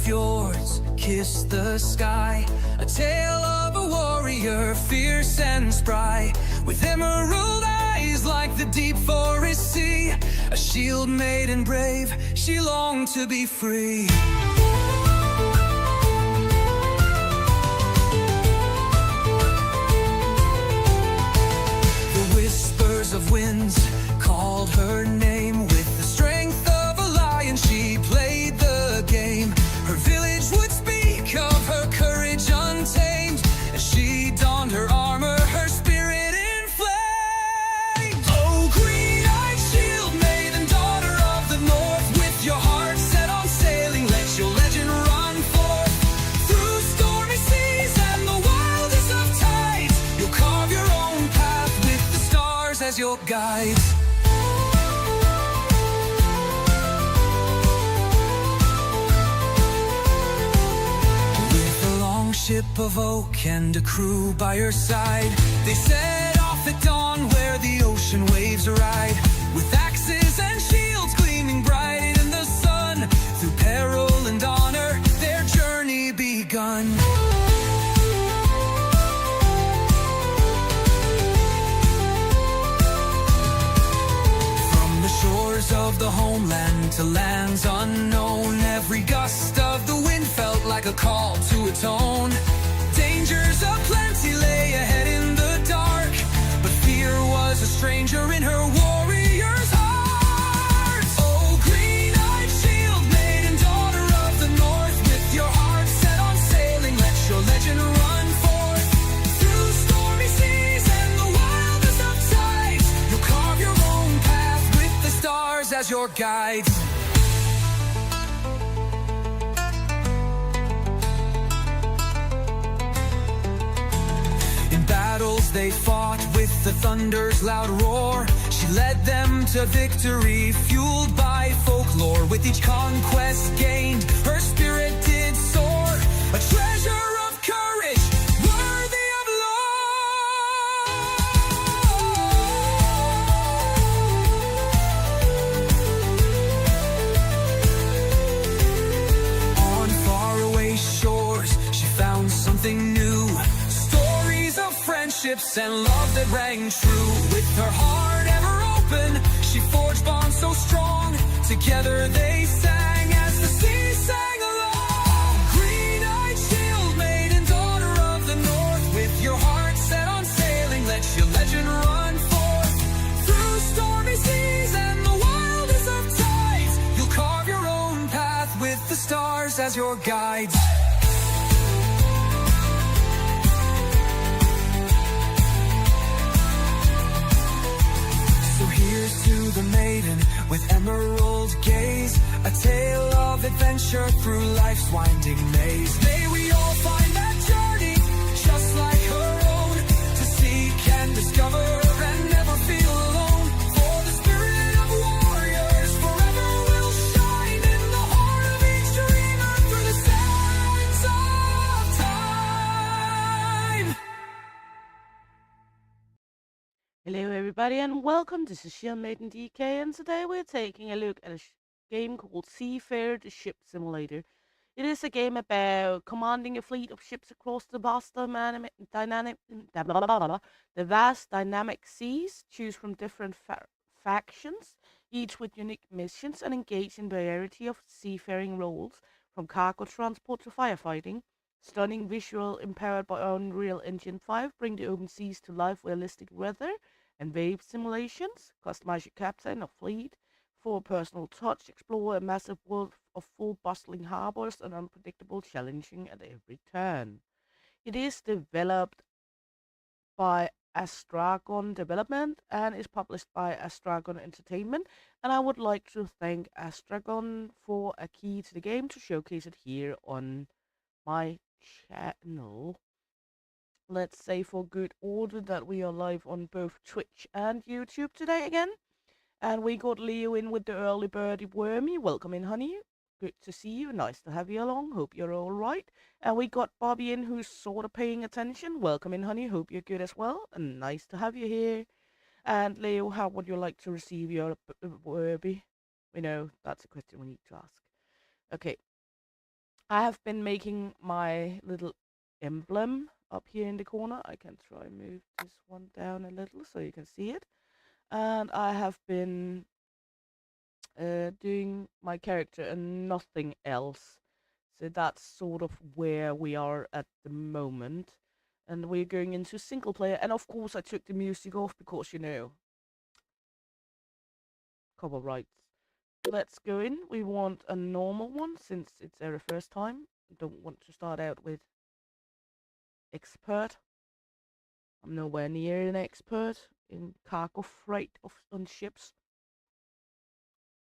fjords kiss the sky, a tale of a warrior, fierce and spry, with emerald eyes like the deep forest sea. A shield maiden brave, she longed to be free. The whispers of winds called her name. With the strength of a lion she played the game. Her village would speak of her courage untamed. As she donned her armor, her spirit inflamed. Oh, green-eyed shield maiden, daughter of the north, with your heart set on sailing, let your legend run forth. Through stormy seas and the wildest of tides, you'll carve your own path with the stars as your guides. Ship of oak and a crew by her side, they set off at dawn where the ocean waves ride. With axes and shields gleaming bright in the sun, through peril and honor their journey begun. From the shores of the homeland to lands unknown, every gust of the wind felt like a call to atone. Dangers aplenty lay ahead in the dark, but fear was a stranger in her warrior's heart. Oh, green-eyed shield maiden, daughter of the north, with your heart set on sailing, let your legend run forth. Through stormy seas and the wildest of tides, you'll carve your own path with the stars as your guides. Battles they fought with the thunder's loud roar. She led them to victory, fueled by folklore. With each conquest gained, her spirit did soar. A treasure of courage, worthy of lore. On faraway shores, she found something new. Friendships and love that rang true. With her heart ever open, she forged bonds so strong. Together they sang as the sea sang along. Green-eyed shield maiden, daughter of the north, with your heart set on sailing, let your legend run forth. Through stormy seas and the wildest of tides, you'll carve your own path with the stars as your guides. Here's to the maiden with emerald gaze, a tale of adventure through life's winding maze. May we all find that journey just like her own, to seek and discover and never feel alone. For the spirit of warriors forever will shine in the heart of each dreamer through the sands of time. Hello everybody and welcome, this is Shield Maiden DK, and today we're taking a look at a game called Seafarer, the Ship Simulator. It is a game about commanding a fleet of ships across the vast dynamic seas, choose from different factions, each with unique missions, and engage in a variety of seafaring roles, from cargo transport to firefighting. Stunning visual empowered by Unreal Engine 5 bring the open seas to life, realistic weather and wave simulations. Customize your captain or fleet for a personal touch. Explore a massive world of full bustling harbors and unpredictable, challenging at every turn. It is developed by Astragon Development and is published by Astragon Entertainment, and I would like to thank Astragon for a key to the game to showcase it here on my channel. Let's say for good order that we are live on both Twitch and YouTube today again. And we got Leo in with the early birdie wormy. Welcome in, honey. Good to see you. Nice to have you along. Hope you're all right. And we got Bobby in, who's sort of paying attention. Welcome in, honey. Hope you're good as well. And nice to have you here. And Leo, how would you like to receive your worby? We know that's a question we need to ask. Okay. I have been making my little emblem up here in the corner. I can try move this one down a little so you can see it. And I have been doing my character and nothing else. So that's sort of where we are at the moment. And we're going into single player. And of course I took the music off because, you know, copyrights. Let's go in. We want a normal one since it's our first time. Don't want to start out with expert. I'm nowhere near an expert in cargo freight on ships.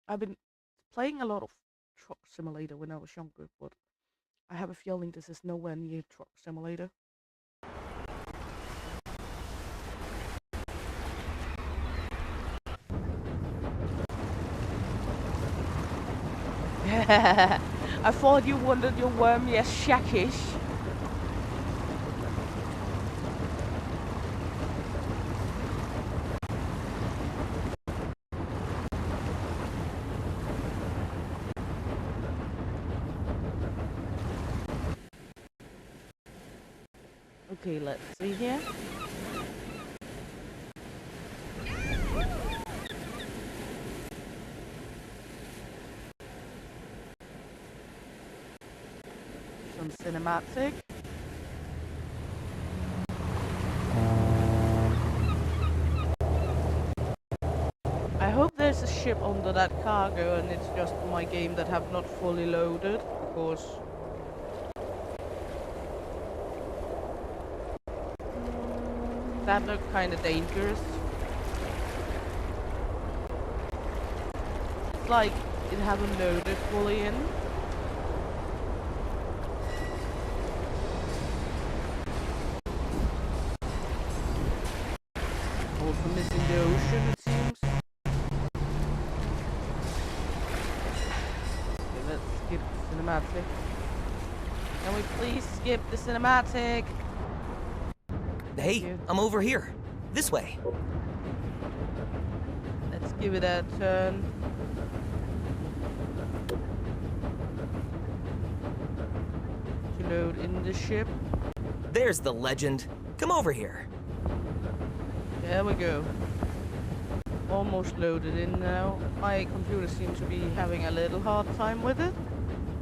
I've been playing a lot of Truck Simulator when I was younger, but I have a feeling this is nowhere near Truck Simulator. I thought you wanted your worm, yes, shackish. Okay, let's see here. Some cinematic. I hope there's a ship under that cargo and it's just my game that have not fully loaded, because that looked kind of dangerous. It's like it haven't loaded fully in. Also missing the ocean, it seems. Okay, let's skip the cinematic. Can we please skip the cinematic? Hey, I'm over here. This way. Let's give it a turn. To load in the ship. There's the legend. Come over here. There we go. Almost loaded in now. My computer seems to be having a little hard time with it.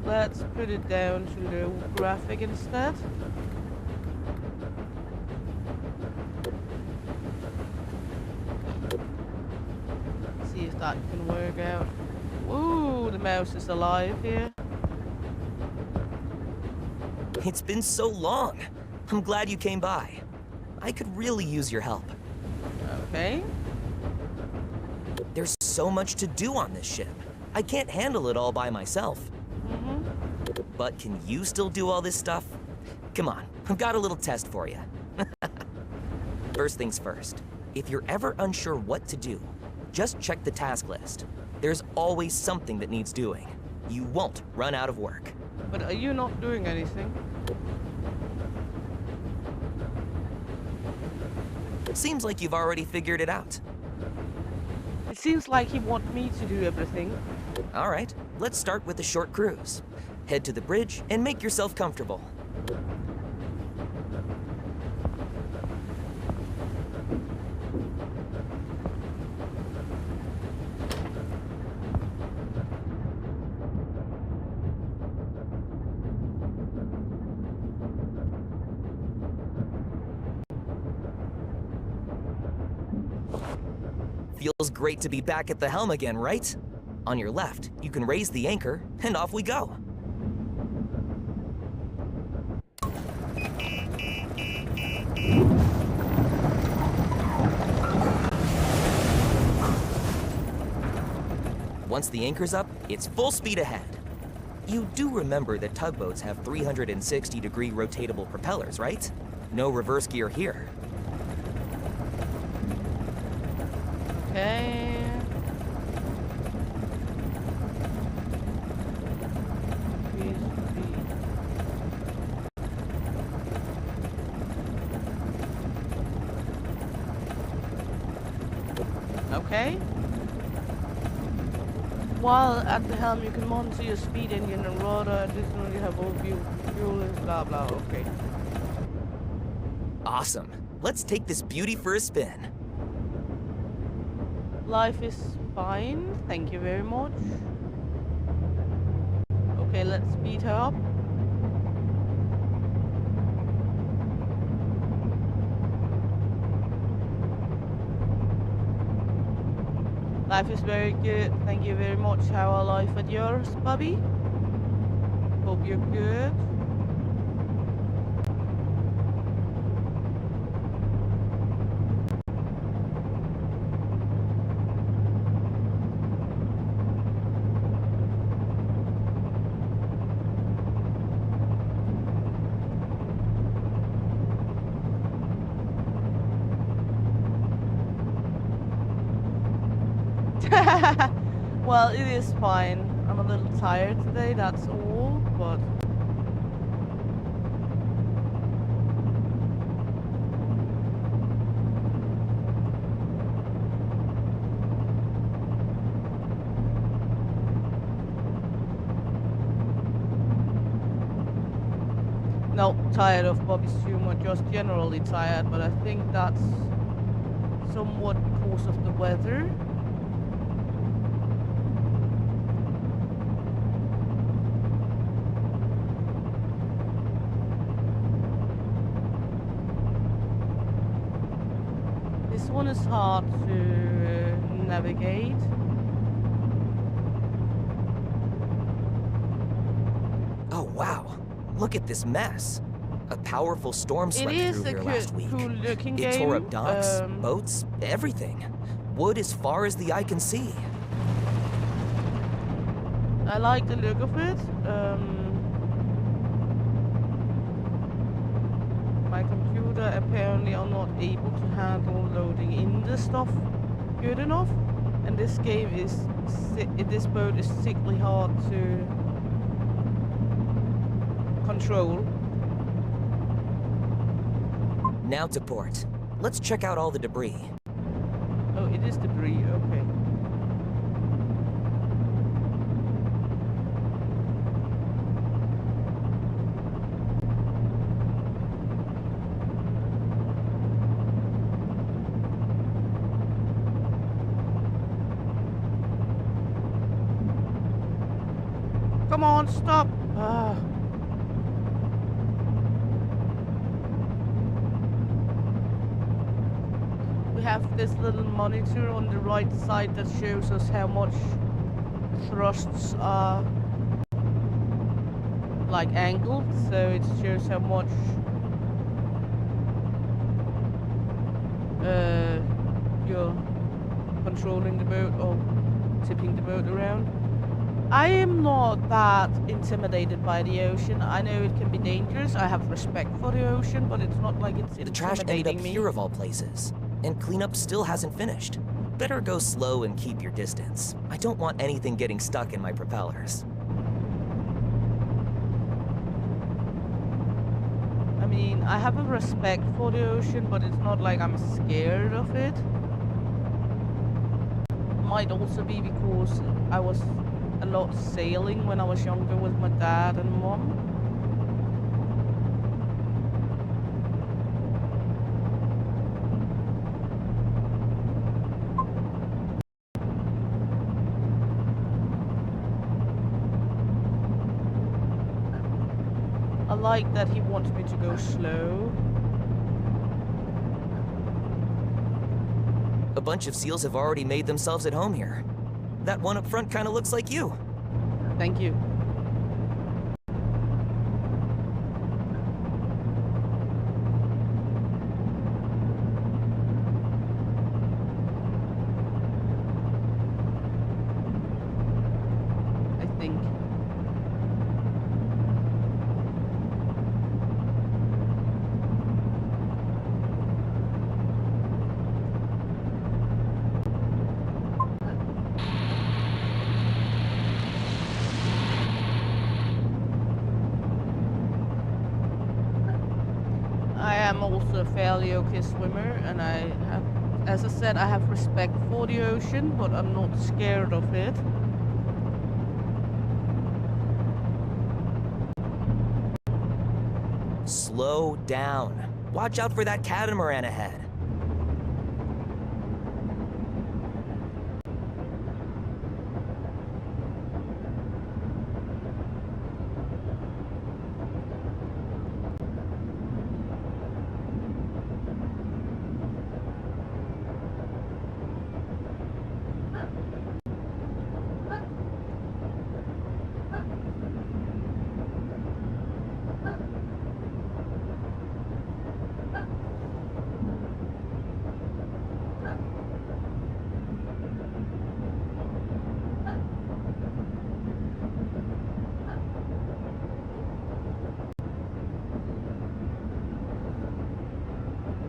Let's put it down to low graphic instead. See if that can work out. Ooh, the mouse is alive here. It's been so long. I'm glad you came by. I could really use your help. Okay. There's so much to do on this ship. I can't handle it all by myself. But can you still do all this stuff? Come on, I've got a little test for you. First things first, if you're ever unsure what to do, just check the task list. There's always something that needs doing. You won't run out of work. But are you not doing anything? Seems like you've already figured it out. It seems like he wants me to do everything. All right, let's start with a short cruise. Head to the bridge and make yourself comfortable. Feels great to be back at the helm again, right? On your left, you can raise the anchor, and off we go. Once the anchor's up, it's full speed ahead. You do remember that tugboats have 360-degree rotatable propellers, right? No reverse gear here. Okay. Okay. While at the helm, you can monitor your speed engine and rudder. Additionally, have overview fuel, blah blah. Okay. Awesome. Let's take this beauty for a spin. Life is fine. Thank you very much. Okay, let's speed her up. Life is very good. Thank you very much. How are life at yours, Bobby? Hope you're good. Well, it is fine. I'm a little tired today, that's all, but... No, tired of Bobby's humor, just generally tired, but I think that's somewhat because of the weather. This one is hard to navigate. Oh, wow. Look at this mess. A powerful storm swept through here last week. Cool looking It game. tore up docks, boats, everything. Wood as far as the eye can see. I like the look of it. My computer apparently are not able to handle loading in the stuff good enough, and this game is this boat is sickly hard to control. Now to port. Let's check out all the debris. Oh, it is debris. Okay. Come on, stop! Ah. We have this little monitor on the right side that shows us how much thrusts are like angled, so it shows how much you're controlling the boat or tipping the boat around. I am not that intimidated by the ocean. I know it can be dangerous. I have respect for the ocean, but it's not like it's The trash ended up intimidating me. here of all places, and cleanup still hasn't finished. Better go slow and keep your distance. I don't want anything getting stuck in my propellers. I mean, I have a respect for the ocean, but it's not like I'm scared of it. Might also be because I was a lot sailing when I was younger with my dad and mom. I like that he wants me to go slow. A bunch of seals have already made themselves at home here. That one up front kind of looks like you. Thank you. I think. I am also a fairly okay swimmer, and I have, as I said, I have respect for the ocean, but I'm not scared of it. Slow down. Watch out for that catamaran ahead.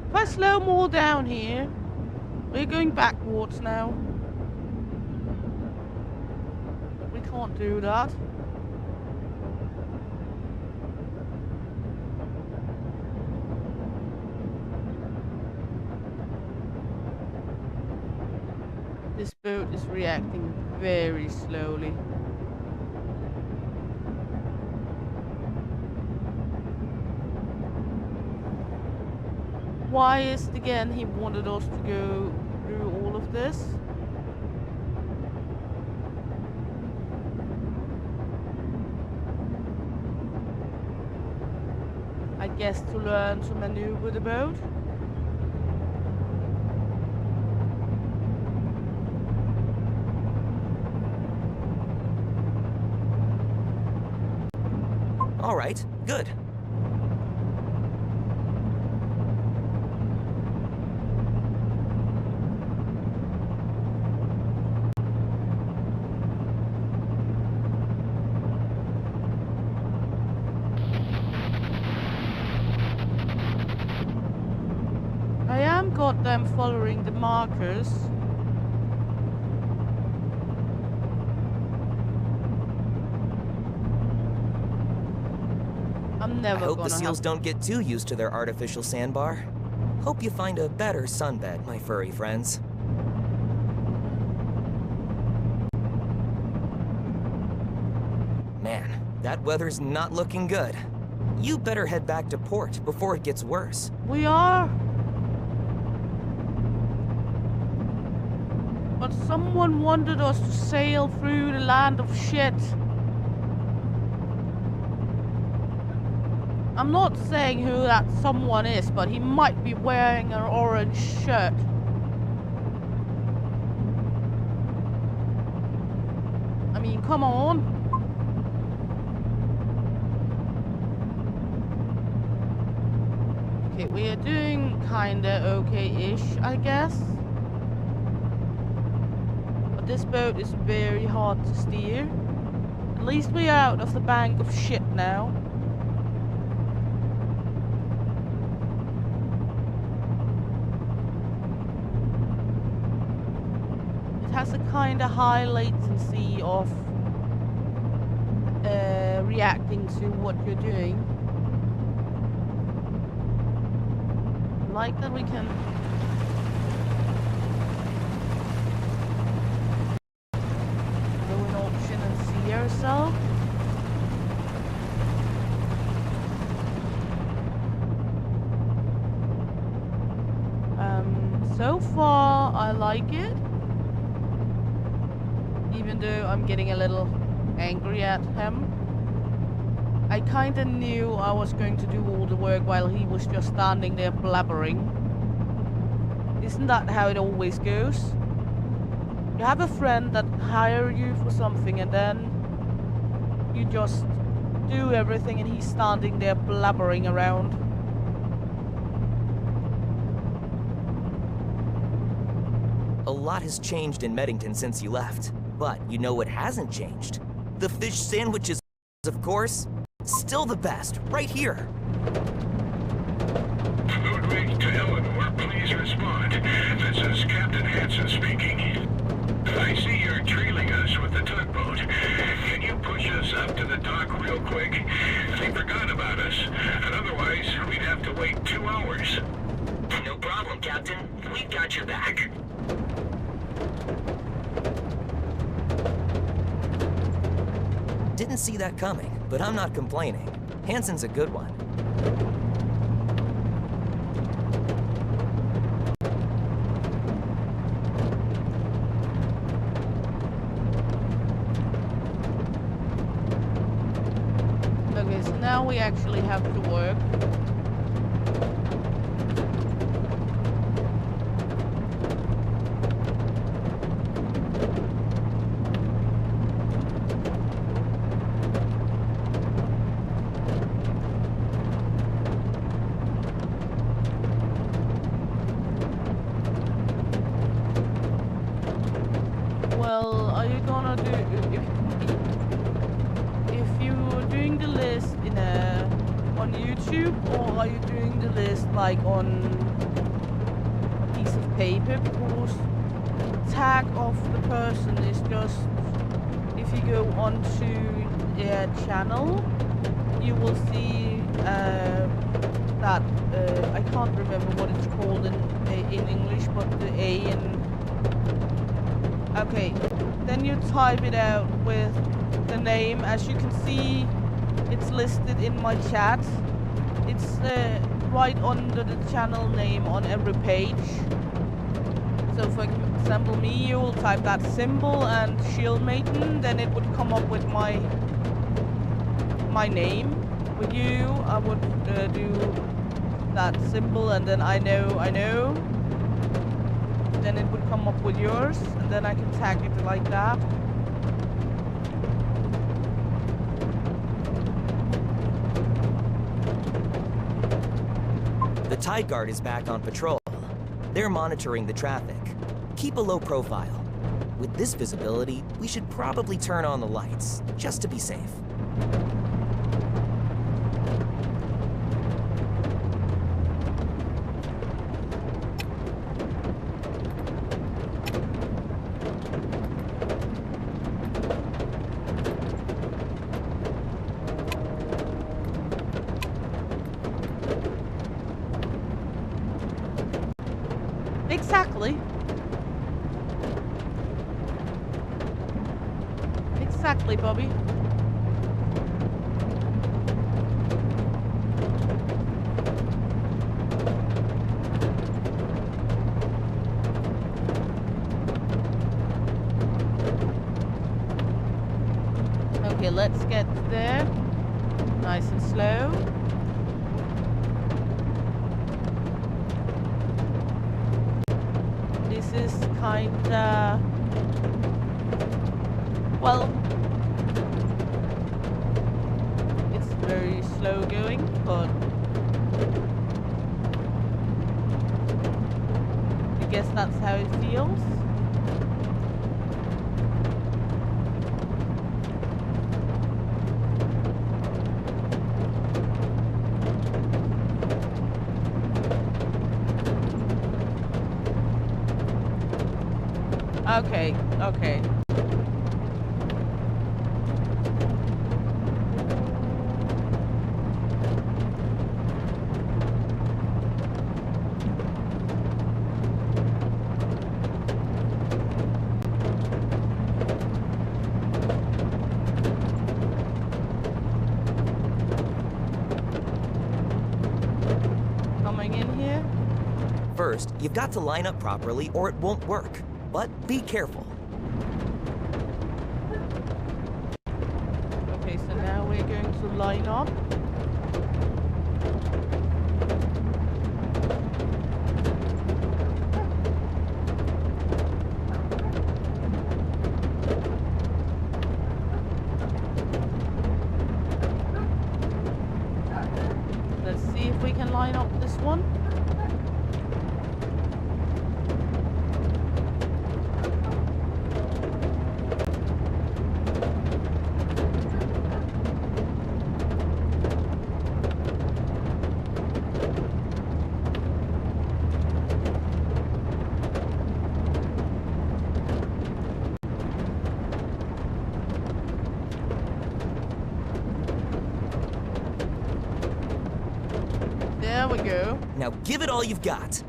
If I slow more down here, we're going backwards now. We can't do that. This boat is reacting very slowly. Why is it again he wanted us to go through all of this? I guess to learn to maneuver the boat. All right, good. Got them following the markers. I'm never I hope gonna the seals don't get too used to their artificial sandbar. Hope you find a better sunbed, my furry friends. Man, that weather's not looking good. You better head back to port before it gets worse. We are. But someone wanted us to sail through the land of shit. I'm not saying who that someone is, but he might be wearing an orange shirt. I mean, come on. Okay, we are doing kinda okay-ish, I guess. This boat is very hard to steer. At least we are out of the bank of shit now. It has a kind of high latency of reacting to what you're doing. I like that we can yourself. So far I like it, even though I'm getting a little angry at him. I kinda knew I was going to do all the work while he was just standing there blabbering. Isn't that how it always goes? You have a friend that hires you for something and then you just do everything and he's standing there blabbering around. A lot has changed in Meddington since you left. But you know what hasn't changed? The fish sandwiches, of course. Still the best, right here. Food ring to Eleanor, please respond. This is Captain Hansen speaking. I see you're trailing us with the tugboat. Can you push us up to the dock real quick? They forgot about us, and otherwise we'd have to wait 2 hours. No problem, Captain. We've got your back. Didn't see that coming, but I'm not complaining. Hansen's a good one. Okay, so now we actually have to work. Well, are you gonna do if you were doing the list in on YouTube, or are you doing the list like on a piece of paper? Because tag of the person is just, if you go onto their channel, you will see that I can't remember what it's called in English, but the A and okay, then you type it out with the name. As you can see, it's listed in my chat. It's right under the channel name on every page. So for example, me, you will type that symbol and Shield Maiden, then it would come up with my name. With you, I would do that symbol, and then I know. Then it would come up with yours, and then I can tag it like that. The Tide Guard is back on patrol. They're monitoring the traffic. Keep a low profile. With this visibility, we should probably turn on the lights, just to be safe. Exactly. Exactly, Bobby. Okay, let's get there. Nice and slow. This is kinda... well, it's very slow going, but I guess that's how it feels. Okay, okay. Coming in here. First, you've got to line up properly or it won't work. But be careful. Okay, so now we're going to line up. Let's see if we can line up this one. There we go. Now give it all you've got.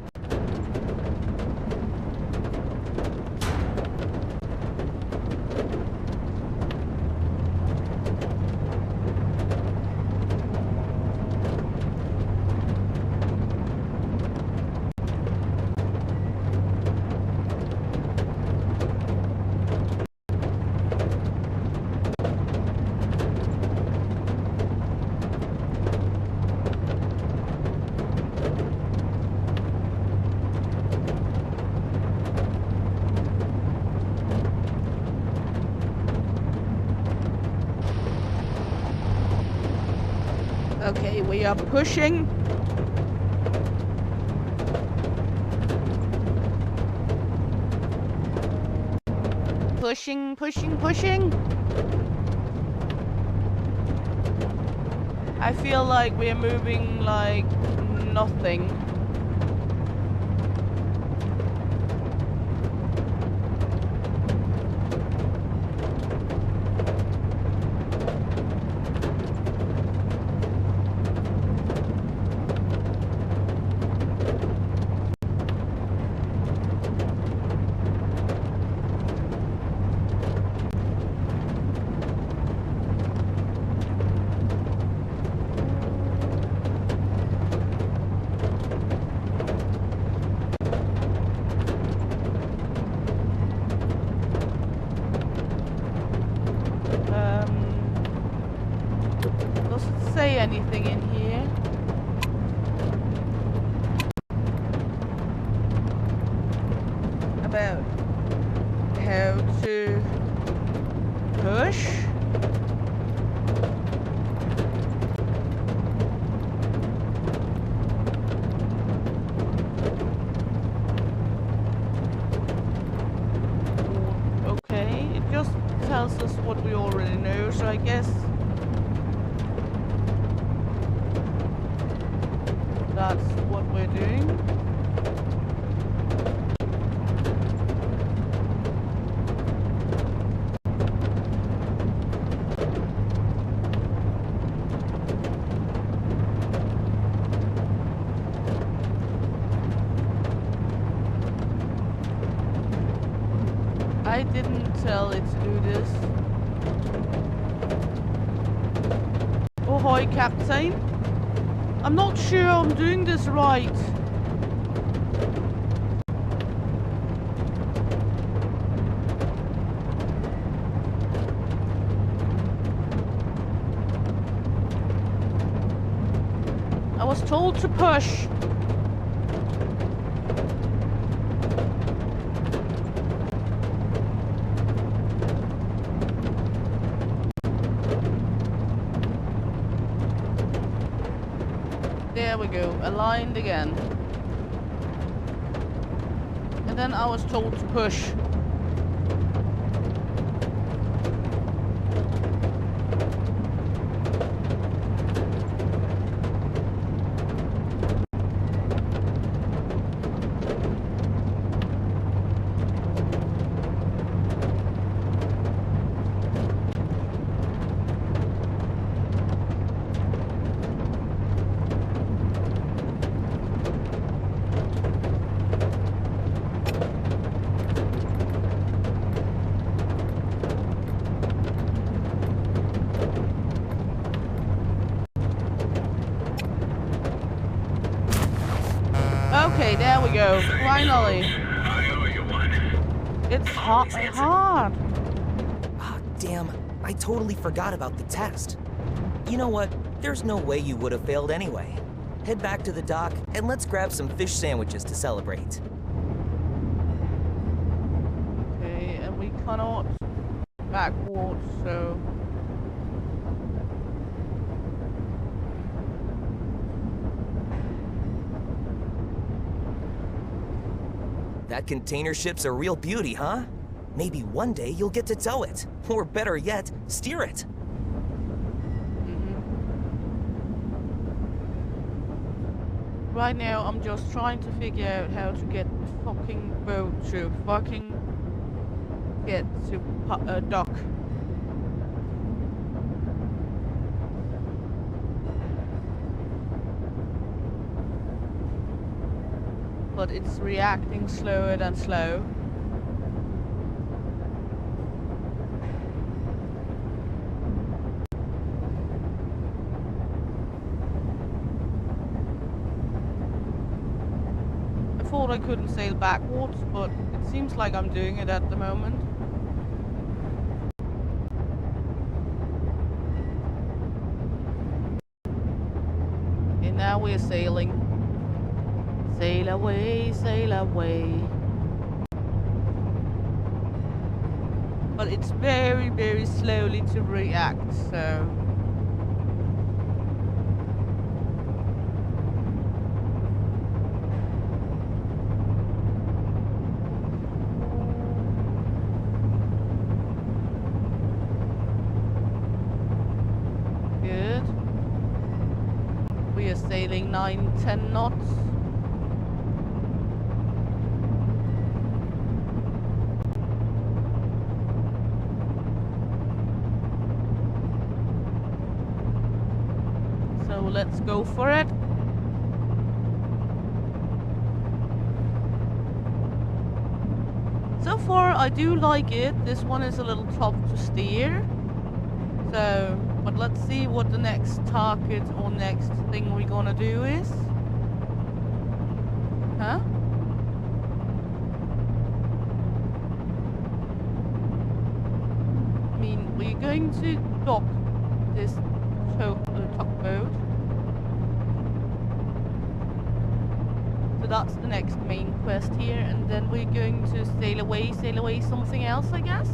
we are pushing. Pushing, pushing, pushing. I feel like we're moving like nothing. Does it say anything in here? About how to push? Okay, it just tells us what we already know, so I guess that's what we're doing. I didn't tell it to do this. Ahoy, Captain. I'm not sure I'm doing this right. I was told to push. There we go, aligned again. And then I was told to push. Okay, there we go. Finally. I owe you one. It's hard. Ah, damn. I totally forgot about the test. You know what? There's no way you would have failed anyway. Head back to the dock and let's grab some fish sandwiches to celebrate. Okay, and we cannot backwards, so... That container ship's a real beauty, huh? Maybe one day you'll get to tow it. Or better yet, steer it. Right now, I'm just trying to figure out how to get the fucking boat to fucking get to dock. But it's reacting slower than slow. I thought I couldn't sail backwards, but it seems like I'm doing it at the moment. And now we're sailing. Sail away, sail away. But it's very, very slowly to react, so... sailing 9-10 knots. So let's go for it. So far I do like it. This one is a little tough to steer. So, but let's see what the next target or next thing we're gonna do is. Huh? I mean, we're going to dock this tugboat. So that's the next main quest here, and then we're going to sail away something else, I guess.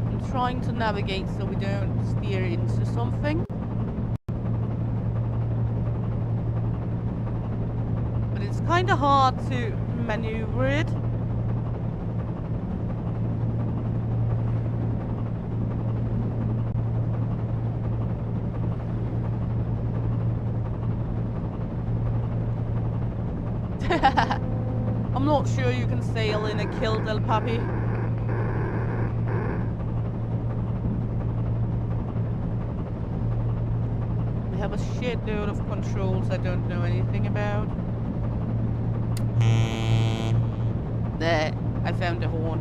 I'm trying to navigate so we don't steer into something. But it's kind of hard to maneuver it. I'm not sure you can sail in a kill del Papi. We have a shitload of controls I don't know anything about. There, I found a horn.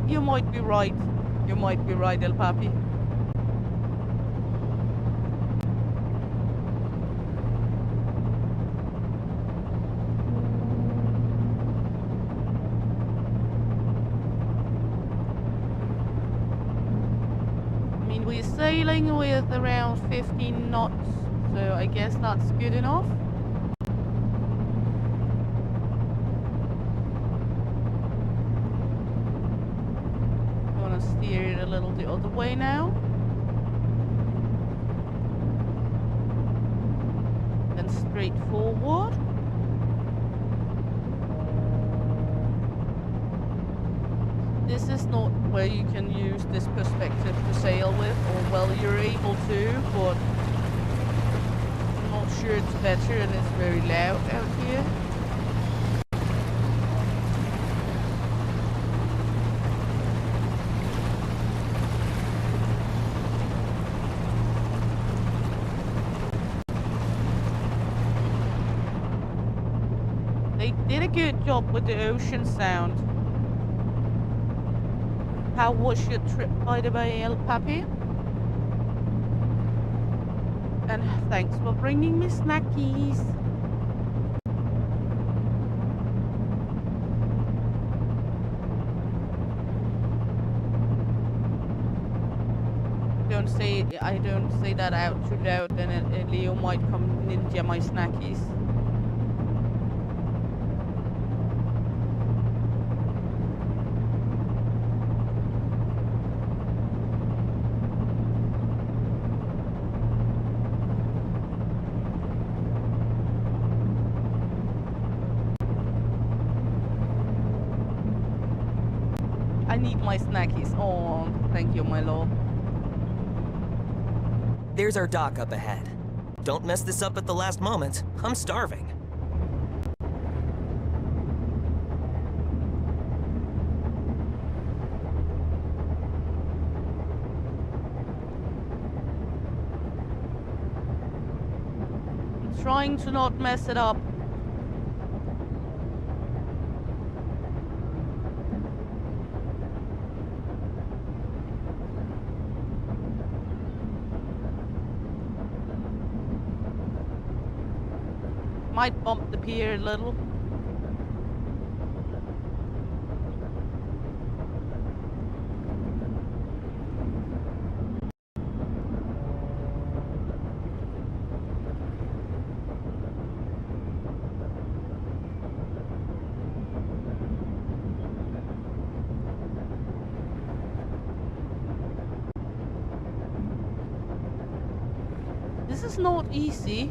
You might be right. You might be right, El Papi. We're sailing with around 15 knots, so I guess that's good enough. I'm gonna steer it a little the other way now. Then straight forward. This is not where you can use this perspective to sail with, or well, you're able to, but I'm not sure it's better, and it's very loud out here. They did a good job with the ocean sound. How was your trip, by the way, El Papi? And thanks for bringing me snackies. I don't say that out too loud, then Leo might come ninja my snackies. I need my snackies. Oh, thank you, my lord. There's our dock up ahead. Don't mess this up at the last moment. I'm starving. I'm trying to not mess it up. Might bump the pier a little. This is not easy.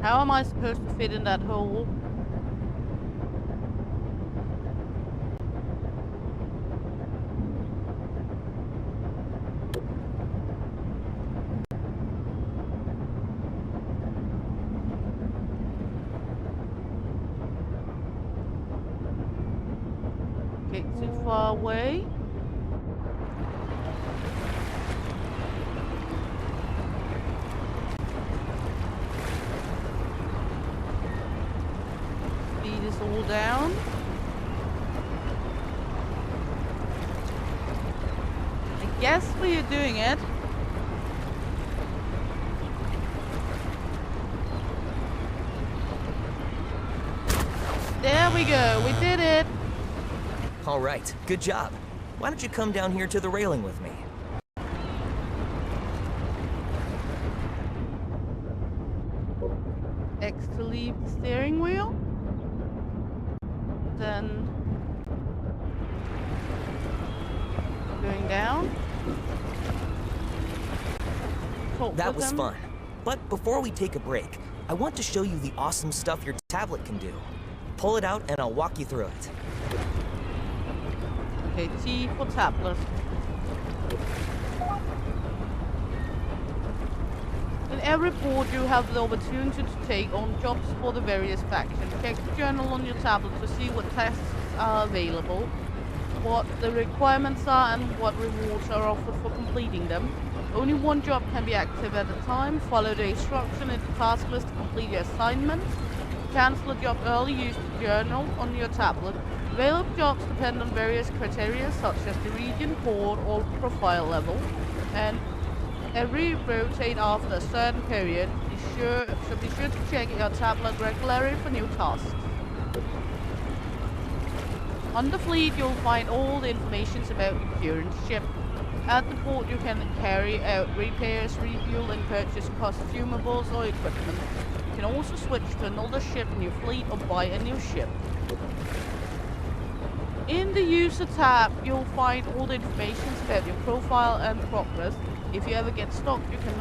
How am I supposed to fit in that hole? Okay, too far away. Speed is all down. I guess we are doing it. There we go, we did it. All right, good job. Why don't you come down here to the railing with me? X to leave the steering wheel. Then going down. Talk That with was him. fun. But before we take a break, I want to show you the awesome stuff your tablet can do. Pull it out and I'll walk you through it. Okay, T for tablet. In every port, you have the opportunity to take on jobs for the various factions. Check the journal on your tablet to see what tasks are available, what the requirements are, and what rewards are offered for completing them. Only one job can be active at a time. Follow the instruction in the task list to complete your assignment. To cancel a job early, use the journal on your tablet. Available jobs depend on various criteria such as the region, port, or profile level, and every rotate after a certain period. So be sure to check your tablet regularly for new tasks. On the fleet, you'll find all the information about your current ship. At the port, you can carry out repairs, refuel, and purchase consumables or equipment. You can also switch to another ship in your fleet or buy a new ship. In the user tab, you'll find all the information about your profile and progress. If you ever get stuck, you can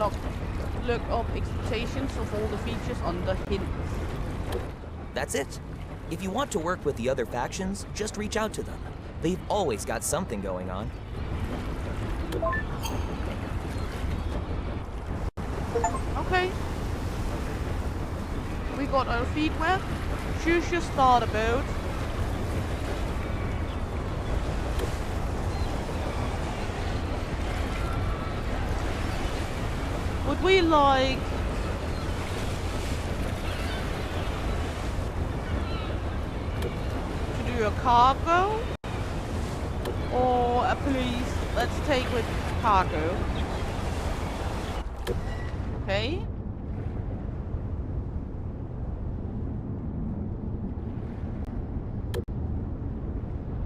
look up expectations of all the features under hints. That's it. If you want to work with the other factions, just reach out to them. They've always got something going on. Okay. We got our feet wet. Choose your starter boat. Would we like to do a cargo or a police? Let's take with cargo. Okay.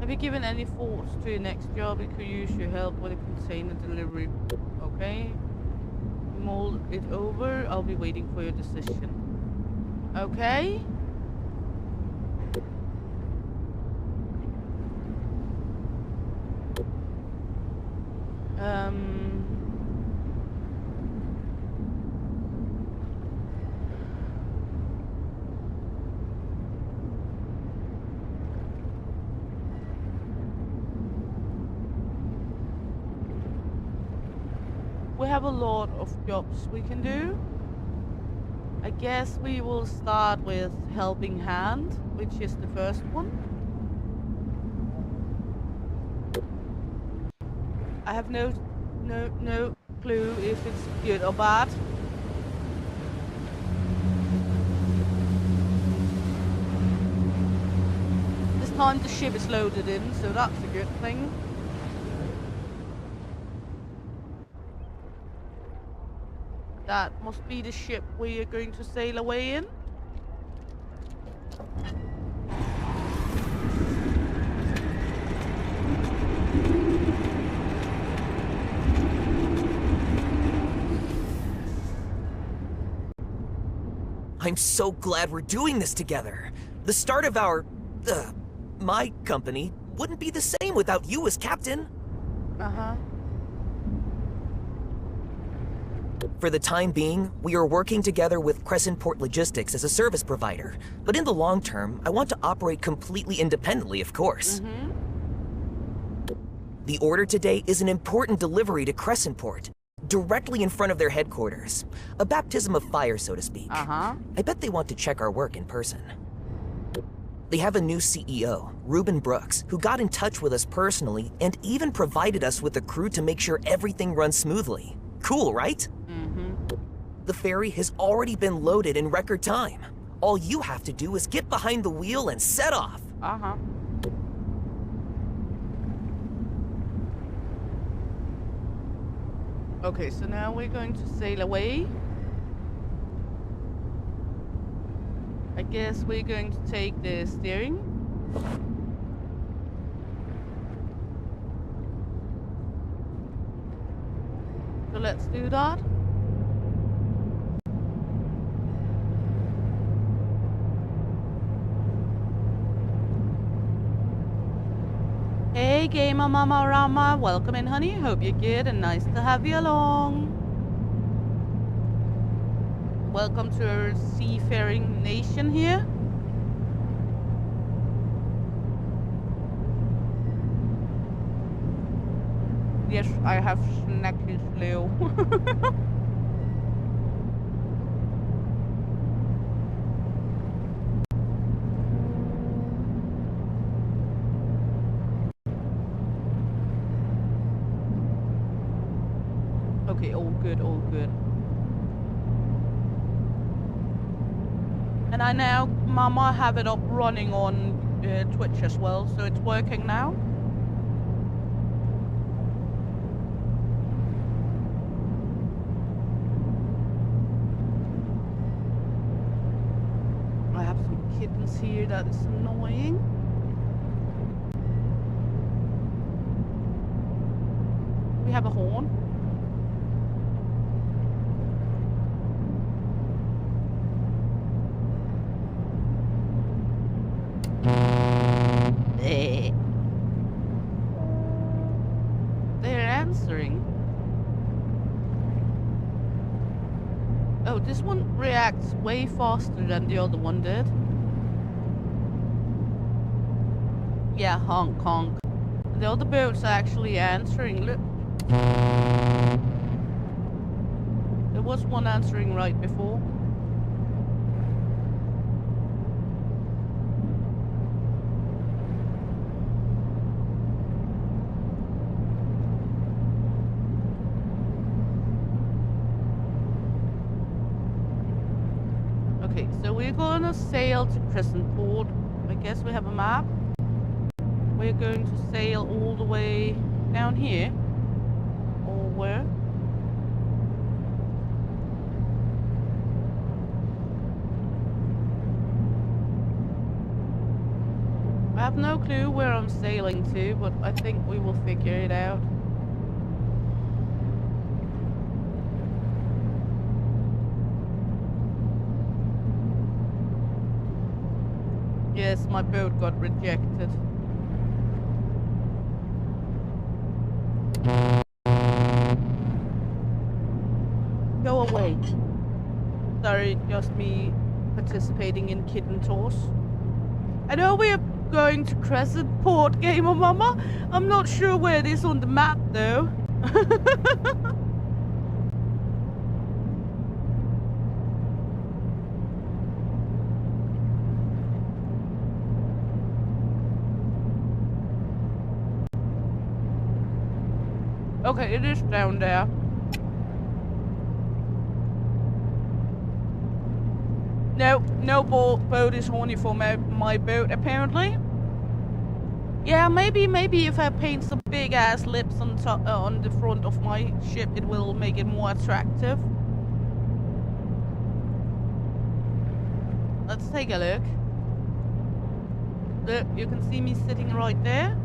Have you given any thoughts to your next job? We could use your help with a container delivery. Okay. Mold it over. I'll be waiting for your decision. Okay. We have a lot of jobs we can do. I guess we will start with helping hand, which is the first one. I have no clue if it's good or bad. This time the ship is loaded in, so that's a good thing. That must be the ship we are going to sail away in. I'm so glad we're doing this together. The start of my company wouldn't be the same without you as captain. Uh-huh. For the time being, we are working together with Crescent Port Logistics as a service provider. But in the long term, I want to operate completely independently, of course. The order today is an important delivery to Crescent Port, directly in front of their headquarters. A baptism of fire, so to speak. I bet they want to check our work in person. They have a new CEO, Reuben Brooks, who got in touch with us personally and even provided us with a crew to make sure everything runs smoothly. Cool, right? The ferry has already been loaded in record time. All you have to do is get behind the wheel and set off. Okay, so now we're going to sail away. I guess we're going to take the steering. So let's do that. Hey Gamer Mama Rama, welcome in honey, hope you're good and nice to have you along. Welcome to our seafaring nation here. Yes, I have snacky slow. Okay, all good, all good. And I now, Mama, have it up running on Twitch as well, so it's working now. I have some kittens here that is annoying. We have a horn. They're answering. Oh, this one reacts way faster than the other one did. Yeah, honk honk. The other boats are actually answering. Look. There was one answering right before. Okay, so we're gonna sail to Crescent Port. I guess we have a map. We're going to sail all the way down here. Or where? I have no clue where I'm sailing to, but I think we will figure it out. Yes, my boat got rejected. Go away. Sorry, just me participating in kitten tours. I know we are going to Crescent Port, Gamer Mama. I'm not sure where it is on the map though. Okay, it is down there. No boat is horny for my boat, apparently. Yeah, maybe if I paint some big ass lips on the front of my ship, it will make it more attractive. Let's take a look. Look, you can see me sitting right there.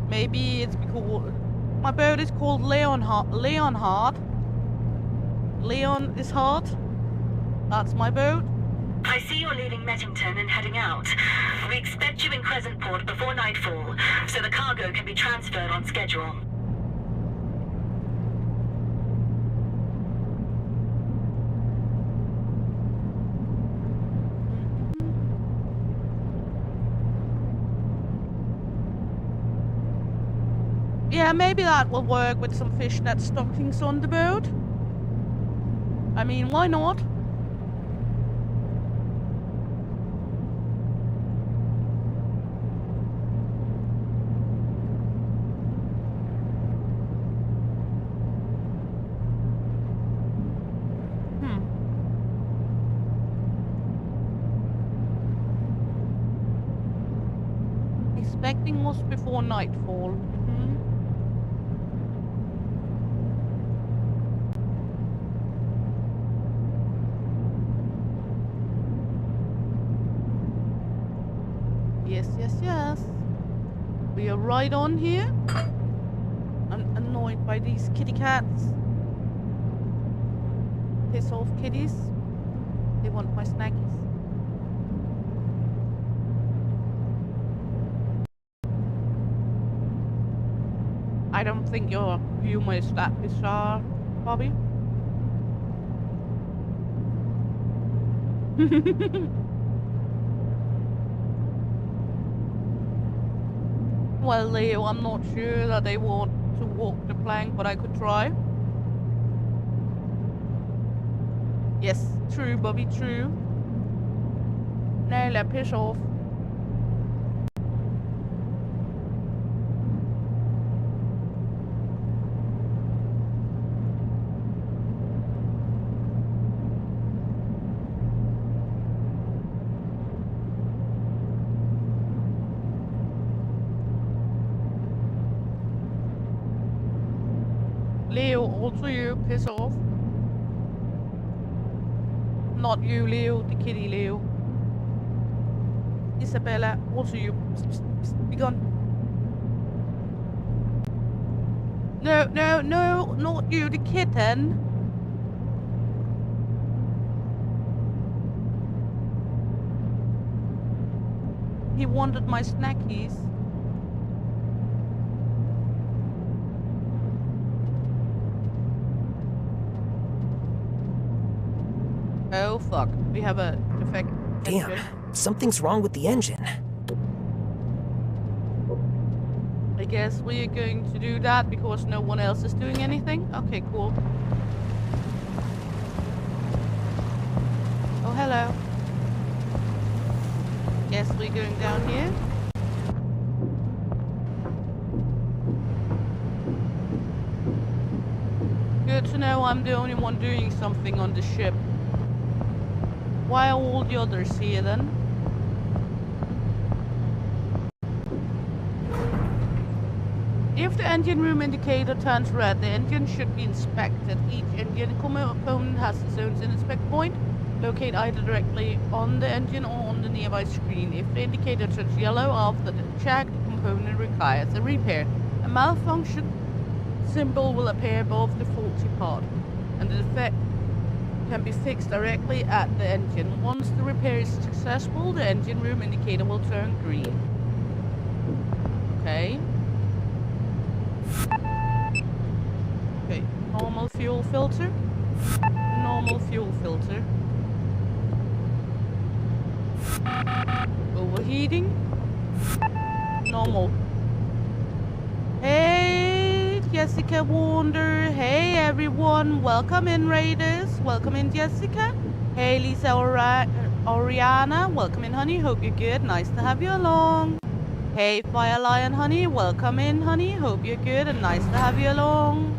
Maybe it's because my boat is called Leonhard. Leon is hard. That's my boat. I see you're leaving Mettington and heading out. We expect you in Crescent Port before nightfall, so the cargo can be transferred on schedule. Yeah, maybe that will work with some fishnet stockings on the boat. I mean, why not? Expecting was before nightfall. Yes, yes, yes. We are right on here. I'm annoyed by these kitty cats. Piss off, kitties. They want my snackies. I don't think your humor is that bizarre, Bobby. Well, Leo, I'm not sure that they want to walk the plank, but I could try. Yes, true, Bobby, true. No, let piss off. Leo, also you, piss off. Not you, Leo, the kitty Leo. Isabella, also you. Psst, psst, psst, be gone. No, no, no, not you, the kitten. He wanted my snackies. Oh fuck, we have a defect. Damn, something's wrong with the engine. I guess we are going to do that because no one else is doing anything. Okay, cool. Oh, hello. Guess we're going down here. Good to know I'm the only one doing something on the ship. Why are all the others here then? If the engine room indicator turns red, the engine should be inspected. Each engine component has its own inspect point. Locate either directly on the engine or on the nearby screen. If the indicator turns yellow after the check, the component requires a repair. A malfunction symbol will appear above the faulty part, and the defect can be fixed directly at the engine. Once the repair is successful, the engine room indicator will turn green. Okay. Okay, normal fuel filter. Normal fuel filter. Overheating. Normal. Hey, Jessica Wonder. Hey, everyone. Welcome in, Raiders. Welcome in, Jessica. Hey, Lisa Oriana. Welcome in, honey. Hope you're good. Nice to have you along. Hey, Fire Lion, honey. Welcome in, honey. Hope you're good and nice to have you along.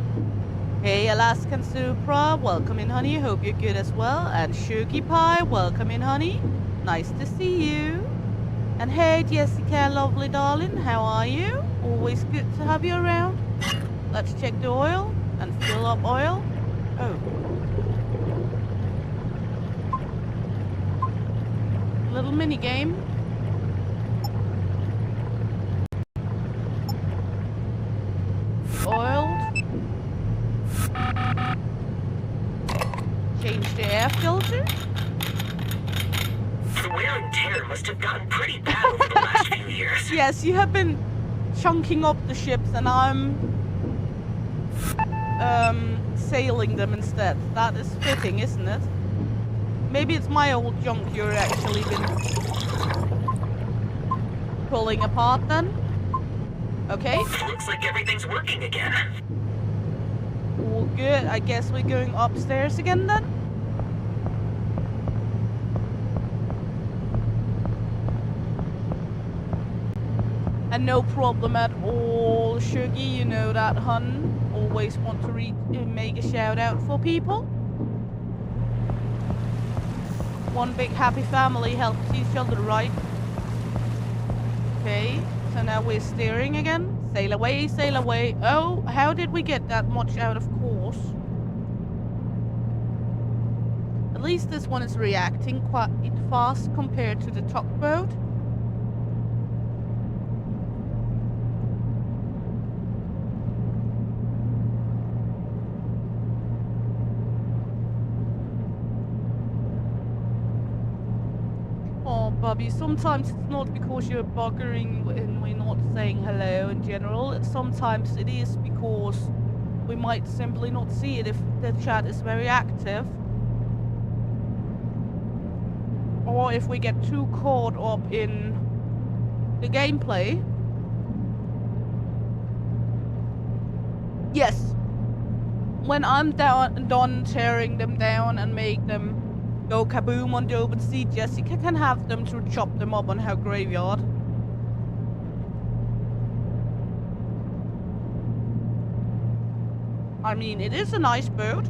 Hey, Alaskan Supra. Welcome in, honey. Hope you're good as well. And Shuki Pie. Welcome in, honey. Nice to see you. And hey, Jessica, lovely darling. How are you? Always good to have you around. Let's check the oil and fill up oil. Oh. Little mini game. Oiled. Change the air filter. The wear and tear must have gotten pretty bad over the last few years. Yes, you have been chunking up the ships and I'm sailing them instead. That is fitting, isn't it? Maybe it's my old junk you're actually been pulling apart then? Okay, Looks like everything's working again. all good. I guess we're going upstairs again then. And no problem at all, Shuggy, you know that, hun. Always want to make a shout out for people. One big happy family helps each other, right? Okay, so now we're steering again. Sail away, sail away. Oh, how did we get that much out of course? At least this one is reacting quite fast compared to the tugboat. Oh, Bobby, sometimes it's not because you're buggering and we're not saying hello in general. Sometimes it is because we might simply not see it if the chat is very active. Or if we get too caught up in the gameplay. Yes. When I'm done tearing them down and make them go kaboom on the open sea, Jessica can have them to chop them up on her graveyard. I mean, it is a nice boat.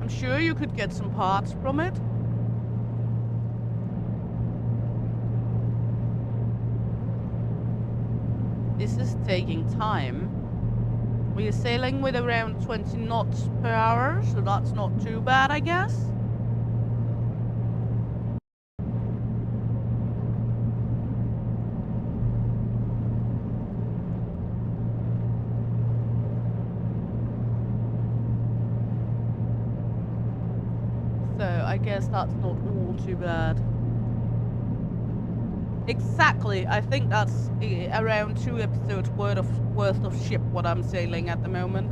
I'm sure you could get some parts from it. This is taking time. We are sailing with around 20 knots per hour, so that's not too bad, I guess. So I guess that's not all too bad. Exactly, I think that's around 2 episodes worth of ship what I'm sailing at the moment.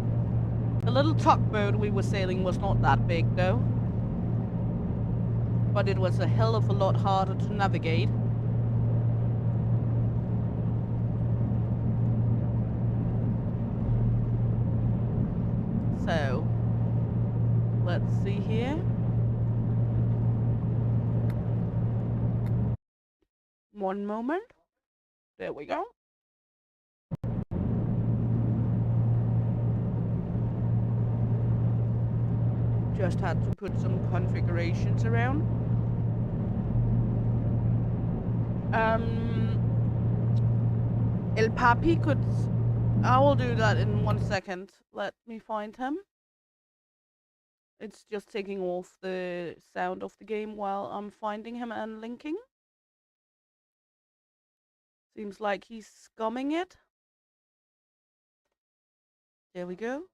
The little tugboat we were sailing was not that big though. But it was a hell of a lot harder to navigate. So, let's see here. One moment. There we go. Just had to put some configurations around. El Papi could... I will do that in 1 second. Let me find him. It's just taking off the sound of the game while I'm finding him and linking. Seems like he's scumming it. There we go.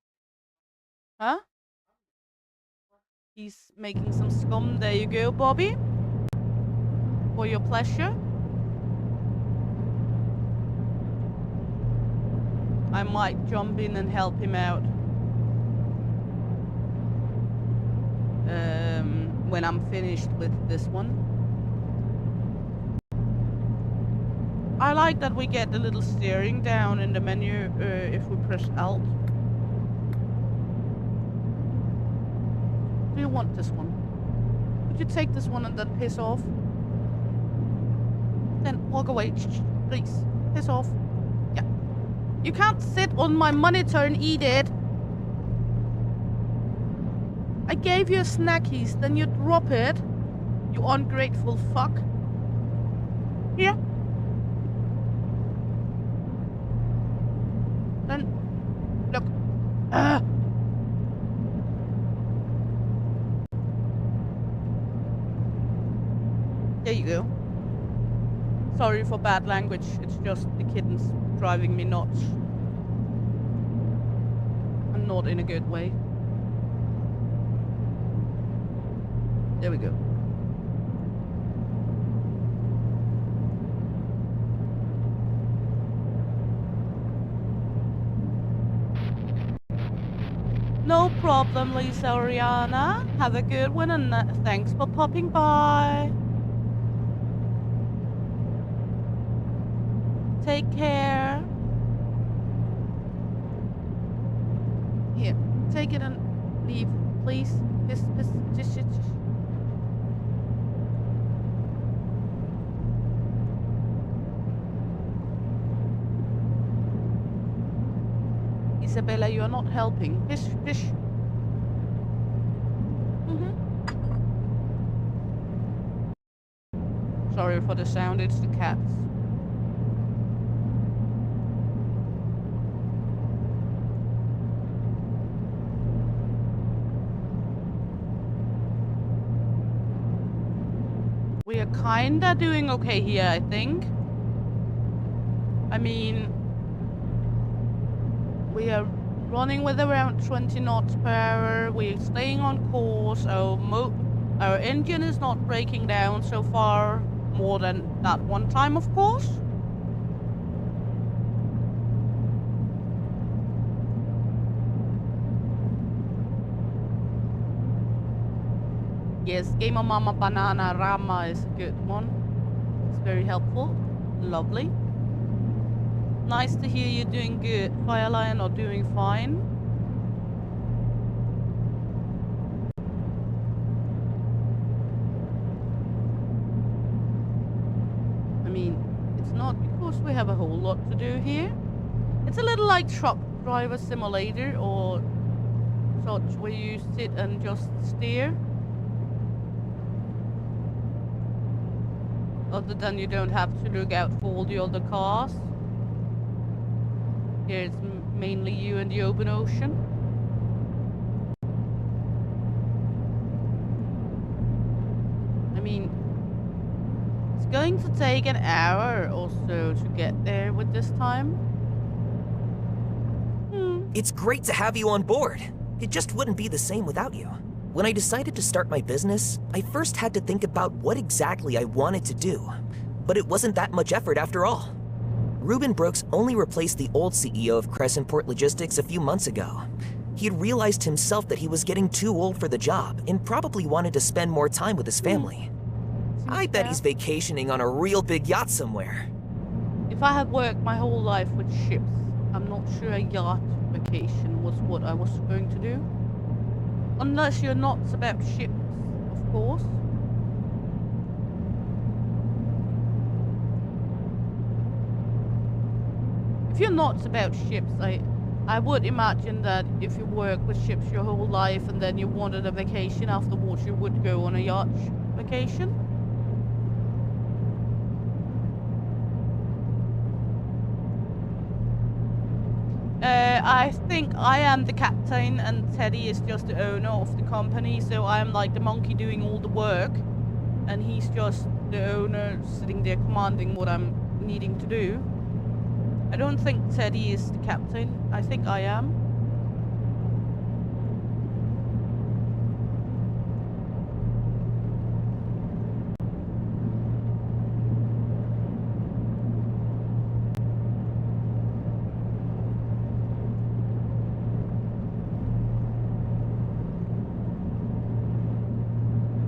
Huh? He's making some scum. There you go, Bobby. For your pleasure. I might jump in and help him out. When I'm finished with this one. I like that we get the little steering down in the menu if we press Alt. Do you want this one? Would you take this one and then piss off? Then walk away, please. Piss off. Yeah. You can't sit on my monitor and eat it. I gave you a snackies, then you drop it. You ungrateful fuck. Here. Then, look. There you go. Sorry for bad language. It's just the kittens driving me nuts. And not in a good way. There we go. No problem, Lisa Oriana. Have a good one and thanks for popping by. Take care. Here, take it and leave, please. This. Isabella, you are not helping. Fish. Sorry for the sound, it's the cats. We are kinda doing okay here, I think. I mean, we are running with around 20 knots per hour. We're staying on course. Our engine is not breaking down so far, more than that one time, of course. Yes, Gamer Mama Banana Rama is a good one. It's very helpful. Lovely. Nice to hear you're doing good. Firelion are doing fine. I mean, it's not because we have a whole lot to do here. It's a little like Truck Driver Simulator or such, where you sit and just steer. Other than you don't have to look out for all the other cars. Here it's mainly you and the open ocean. I mean, it's going to take an hour or so to get there with this time. It's great to have you on board. It just wouldn't be the same without you. When I decided to start my business, I first had to think about what exactly I wanted to do. But it wasn't that much effort after all. Ruben Brooks only replaced the old CEO of Crescentport Logistics a few months ago. He had realized himself that he was getting too old for the job and probably wanted to spend more time with his family. I bet he's vacationing on a real big yacht somewhere. If I had worked my whole life with ships, I'm not sure a yacht vacation was what I was going to do. Unless you're not about ships, of course. If you're not about ships, I would imagine that if you work with ships your whole life and then you wanted a vacation afterwards, you would go on a yacht vacation. I think I am the captain and Teddy is just the owner of the company, so I'm like the monkey doing all the work and he's just the owner sitting there commanding what I'm needing to do. I don't think Teddy is the captain. I think I am.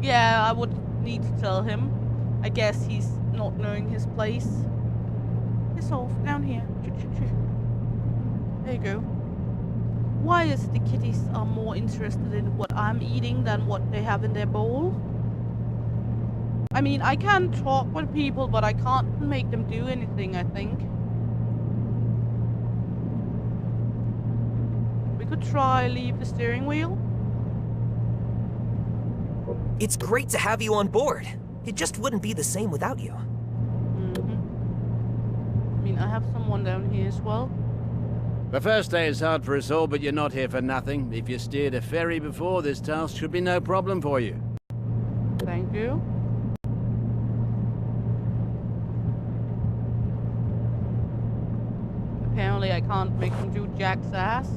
Yeah, I would need to tell him. I guess he's not knowing his place. Piss off, down here. There you go. Why is the kitties are more interested in what I'm eating than what they have in their bowl? I mean, I can talk with people, but I can't make them do anything, I think. We could try leave the steering wheel. It's great to have you on board. It just wouldn't be the same without you. I mean, I have someone down here as well. The first day is hard for us all, but you're not here for nothing. If you steered a ferry before, this task should be no problem for you. Thank you. Apparently I can't make him do Jack's ass.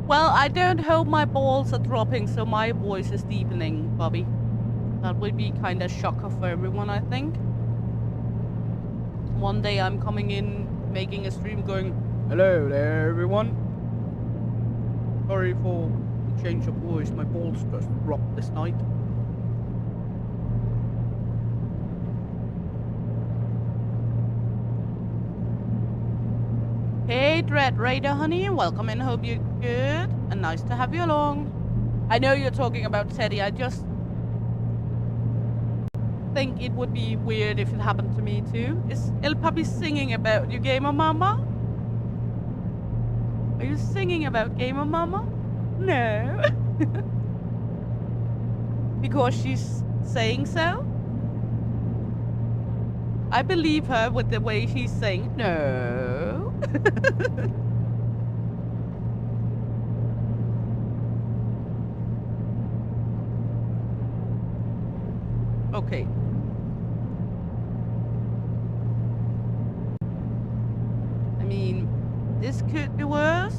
Well, I don't hope my balls are dropping, so my voice is deepening, Bobby. That would be kind of shocker for everyone, I think. One day I'm coming in, making a stream going, "Hello there, everyone. Sorry for the change of voice. My balls just dropped this night." Hey, Dread Raider, honey. Welcome in. Hope you're good. And nice to have you along. I know you're talking about Teddy. I just think it would be weird if it happened to me too. Is El Papi singing about you, Gamer Mama? Are you singing about Gamer Mama? No. Because she's saying so? I believe her with the way she's saying no. Okay. I mean, this could be worse.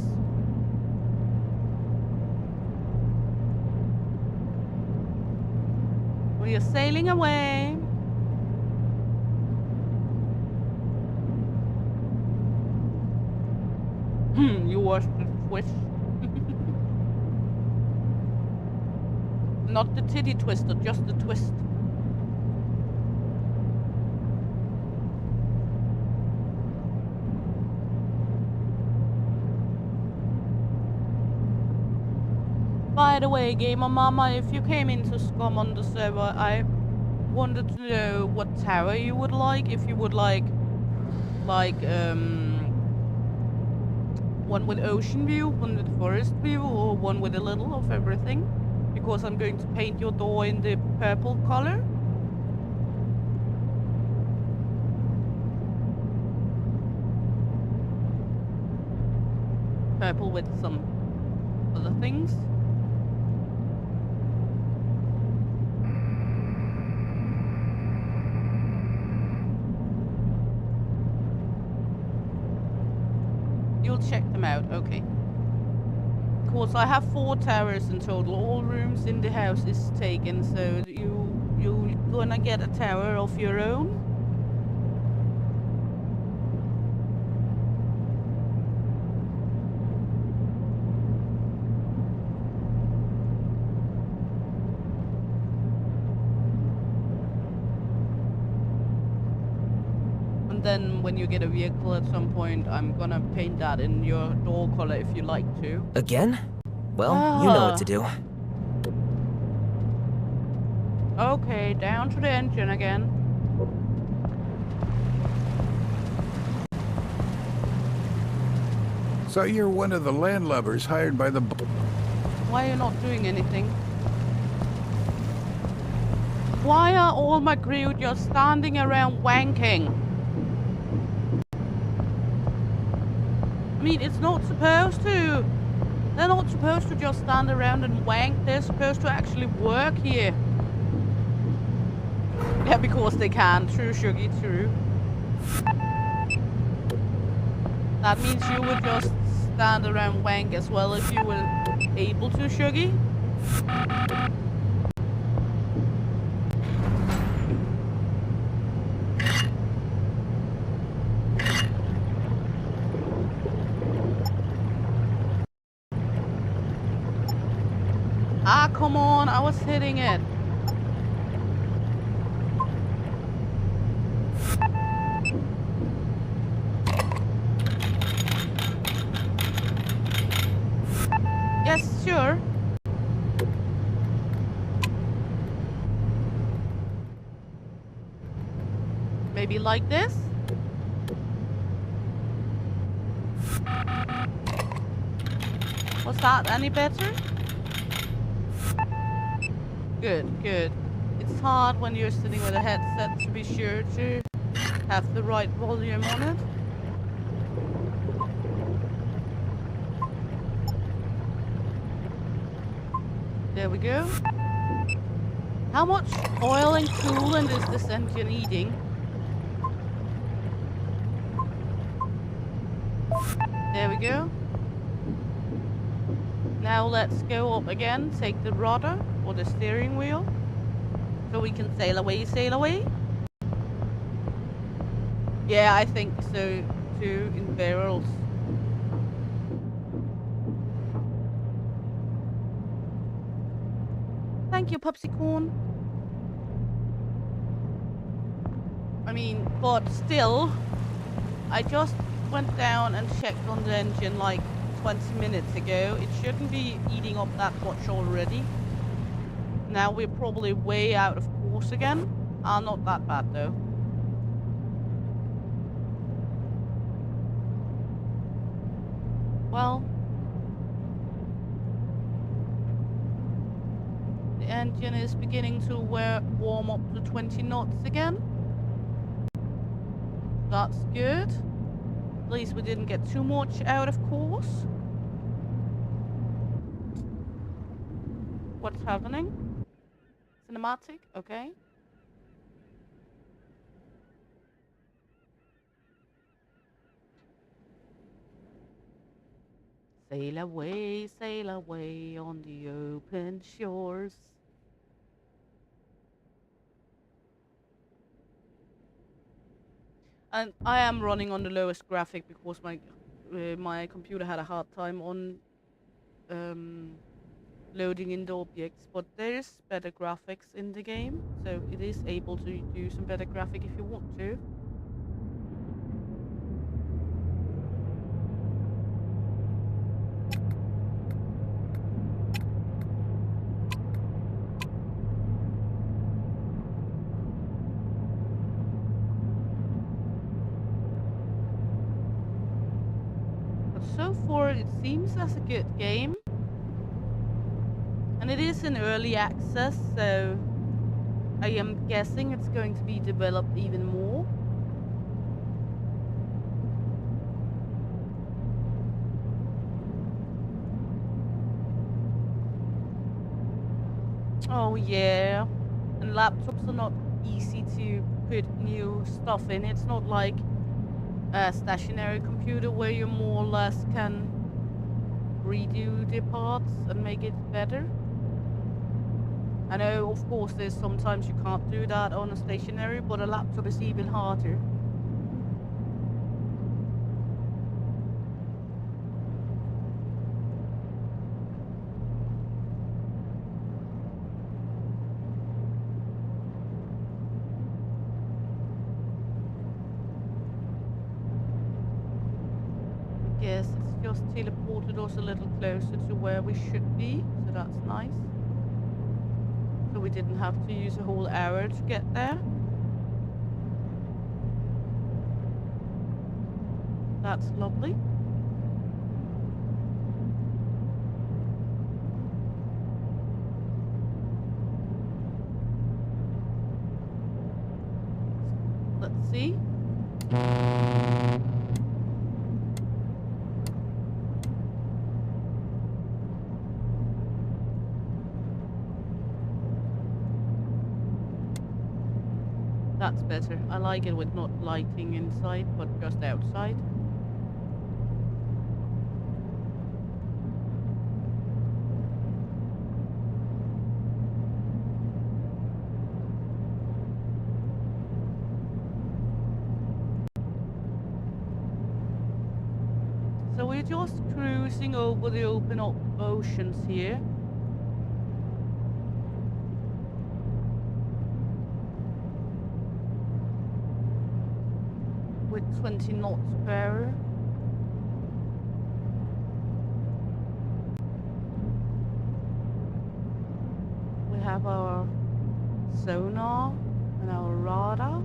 We are sailing away. You watched the twist. Not the titty twister, just the twist. By the way, Gamer Mama, if you came into Scum on the server, I wanted to know what tower you would like. If you would like one with ocean view, one with forest view, or one with a little of everything. Because I'm going to paint your door in the purple color. Purple with some other things. You'll check them out, okay. Of course, I have 4 towers in total. All rooms in the house is taken, so you're gonna get a tower of your own. Then when you get a vehicle at some point, I'm gonna paint that in your door color if you like to. Again? Well, you know what to do. Okay, down to the engine again. So you're one of the landlubbers hired by the... Why are you not doing anything? Why are all my crew just standing around wanking? I mean, it's not supposed to. They're not supposed to just stand around and wank. They're supposed to actually work here. Yeah, because they can. True, Shuggy, true. That means you would just stand around wank as well if you were able to, Shuggy. Ah, come on, I was hitting it. Yes, sure. Maybe like this? Was that any better? Good, good. It's hard when you're sitting with a headset to be sure to have the right volume on it. There we go. How much oil and coolant is this engine eating? There we go. Now let's go up again, take the rudder or the steering wheel, so we can sail away, sail away. Yeah, I think so too, in barrels. Thank you, Popsicorn. I mean, but still, I just went down and checked on the engine like 20 minutes ago. It shouldn't be eating up that much already. Now we're probably way out of course again. Not that bad though. Well, the engine is beginning to warm up to 20 knots again. That's good. At least we didn't get too much out of course. What's happening? Cinematic? Okay. Sail away on the open shores. And I am running on the lowest graphic because my computer had a hard time on loading in the objects, but there's better graphics in the game, so it is able to do some better graphic if you want to. But so far it seems as a good game. And it is in early access, so I am guessing it's going to be developed even more. Oh yeah, and laptops are not easy to put new stuff in. It's not like a stationary computer where you more or less can redo the parts and make it better. I know, of course, there's sometimes you can't do that on a stationary, but a laptop is even harder. I guess it's just teleported us a little closer to where we should be, so that's nice. So we didn't have to use a whole hour to get there. That's lovely. Let's see. That's better. I like it with not lighting inside, but just outside. So we're just cruising over the open oceans here. With 20 knots per hour. We have our sonar and our radar.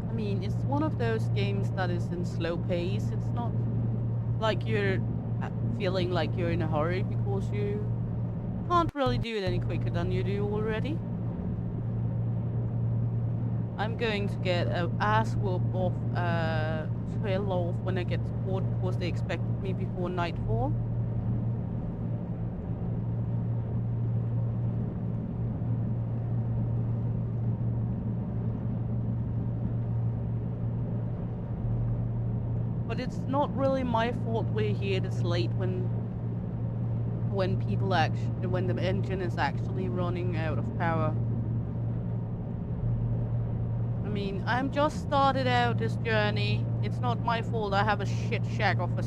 I mean, it's one of those games that is in slow pace. It's not like you're feeling like you're in a hurry because you can't really do it any quicker than you do already. I'm going to get an ass whoop of 12 when I get to port because they expected me before nightfall. but it's not really my fault we're here this late when the engine is actually running out of power. I mean, I'm just started out this journey. It's not my fault I have a shit shack of a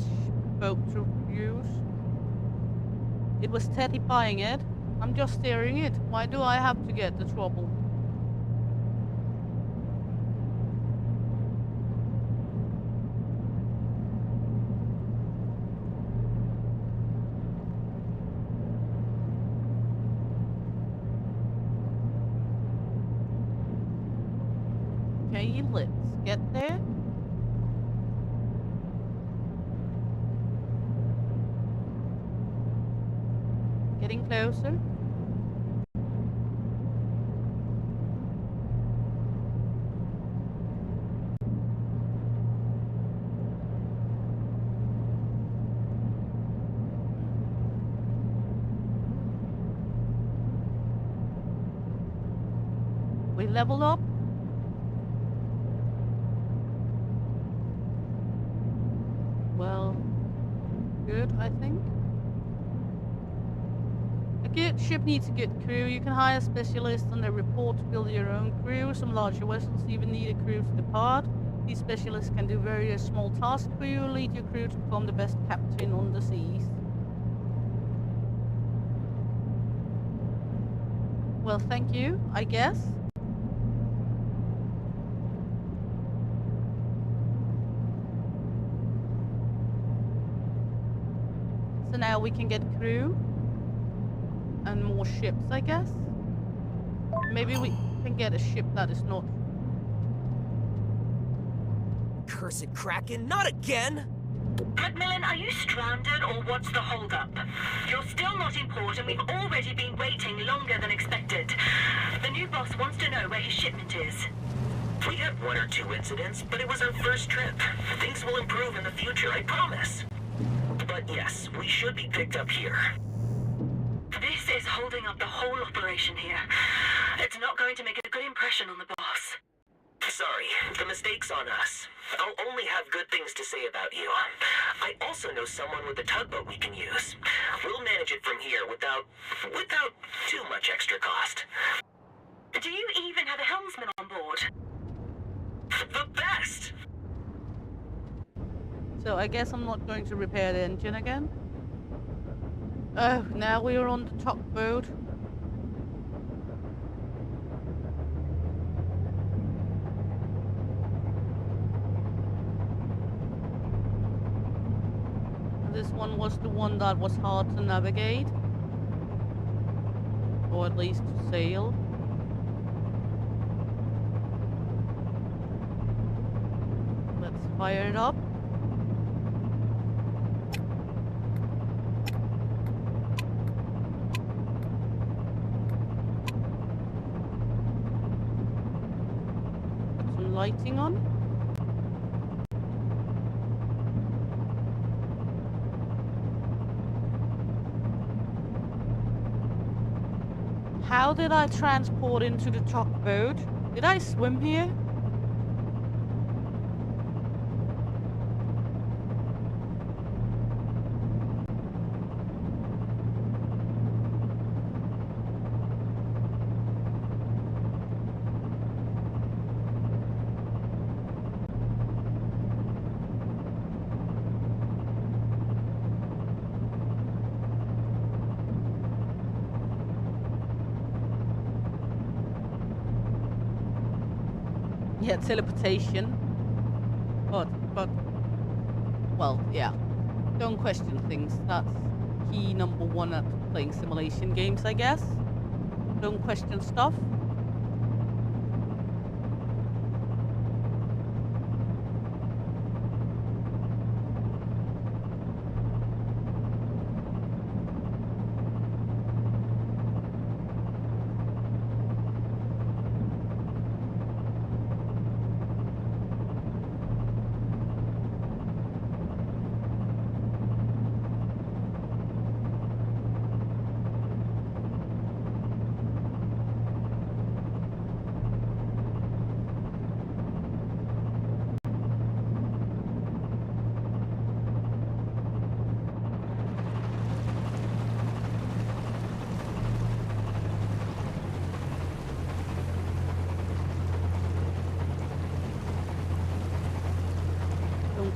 boat to use. It was Teddy buying it. I'm just steering it. Why do I have to get the trouble? Okay, let's get there. Getting closer. We leveled up. Well, good, I think. A good ship needs a good crew. You can hire specialists on their report to build your own crew. Some larger vessels even need a crew to depart. These specialists can do various small tasks for you, lead your crew to become the best captain on the seas. Well, thank you, I guess. So now we can get crew and more ships, I guess. Maybe we can get a ship that is not... Cursed Kraken, not again! Macmillan, are you stranded or what's the holdup? You're still not in port and we've already been waiting longer than expected. The new boss wants to know where his shipment is. We had one or two incidents, but it was our first trip. Things will improve in the future, I promise. But yes, we should be picked up here. This is holding up the whole operation here. It's not going to make a good impression on the boss. Sorry, the mistake's on us. I'll only have good things to say about you. I also know someone with a tugboat we can use. We'll manage it from here without too much extra cost. Do you even have a helmsman on board? The best! So I guess I'm not going to repair the engine again. Oh, now we are on the tugboat. This one was the one that was hard to navigate. Or at least to sail. Let's fire it up. Put some lighting on. How did I transport into the tugboat? Did I swim here? Yeah, teleportation. But, well, yeah. Don't question things. That's key number one at playing simulation games, I guess. Don't question stuff.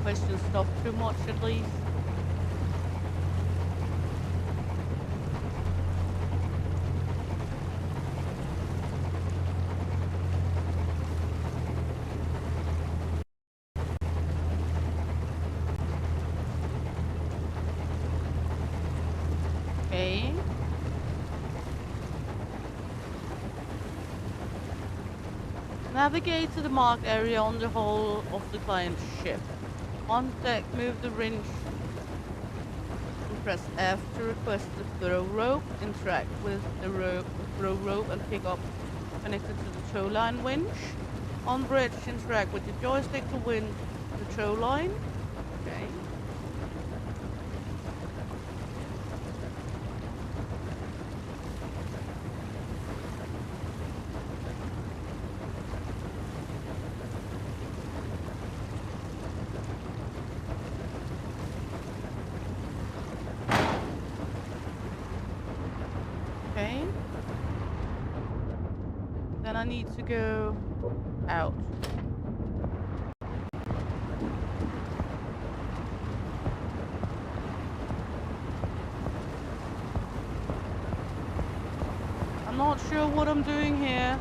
question stuff too much at least. Okay. Navigate to the marked area on the hull of the client's ship. On deck, move the winch and press F to request the throw rope. Interact with the throw rope and pick up connected to the tow line winch. On bridge, interact with the joystick to win the tow line. Okay. Okay. Then I need to go out. I'm not sure what I'm doing here.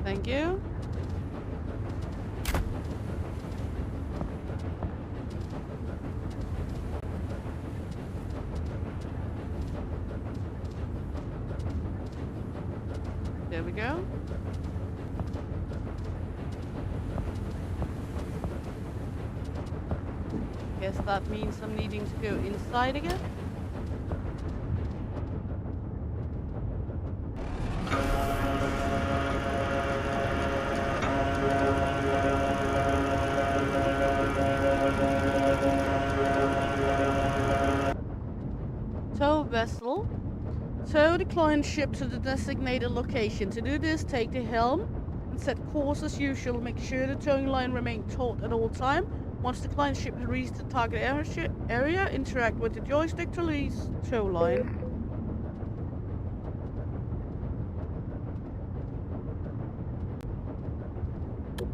Thank you. There we go. Guess that means I'm needing to go inside again. Tow vessel. Tow the client's ship to the designated location. To do this, take the helm and set course as usual. Make sure the towing line remains taut at all times. Once the client's ship has reached the target area, interact with the joystick to release tow line.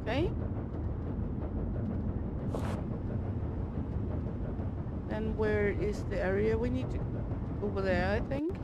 Okay. And where is the area we need to go? Over there, I think.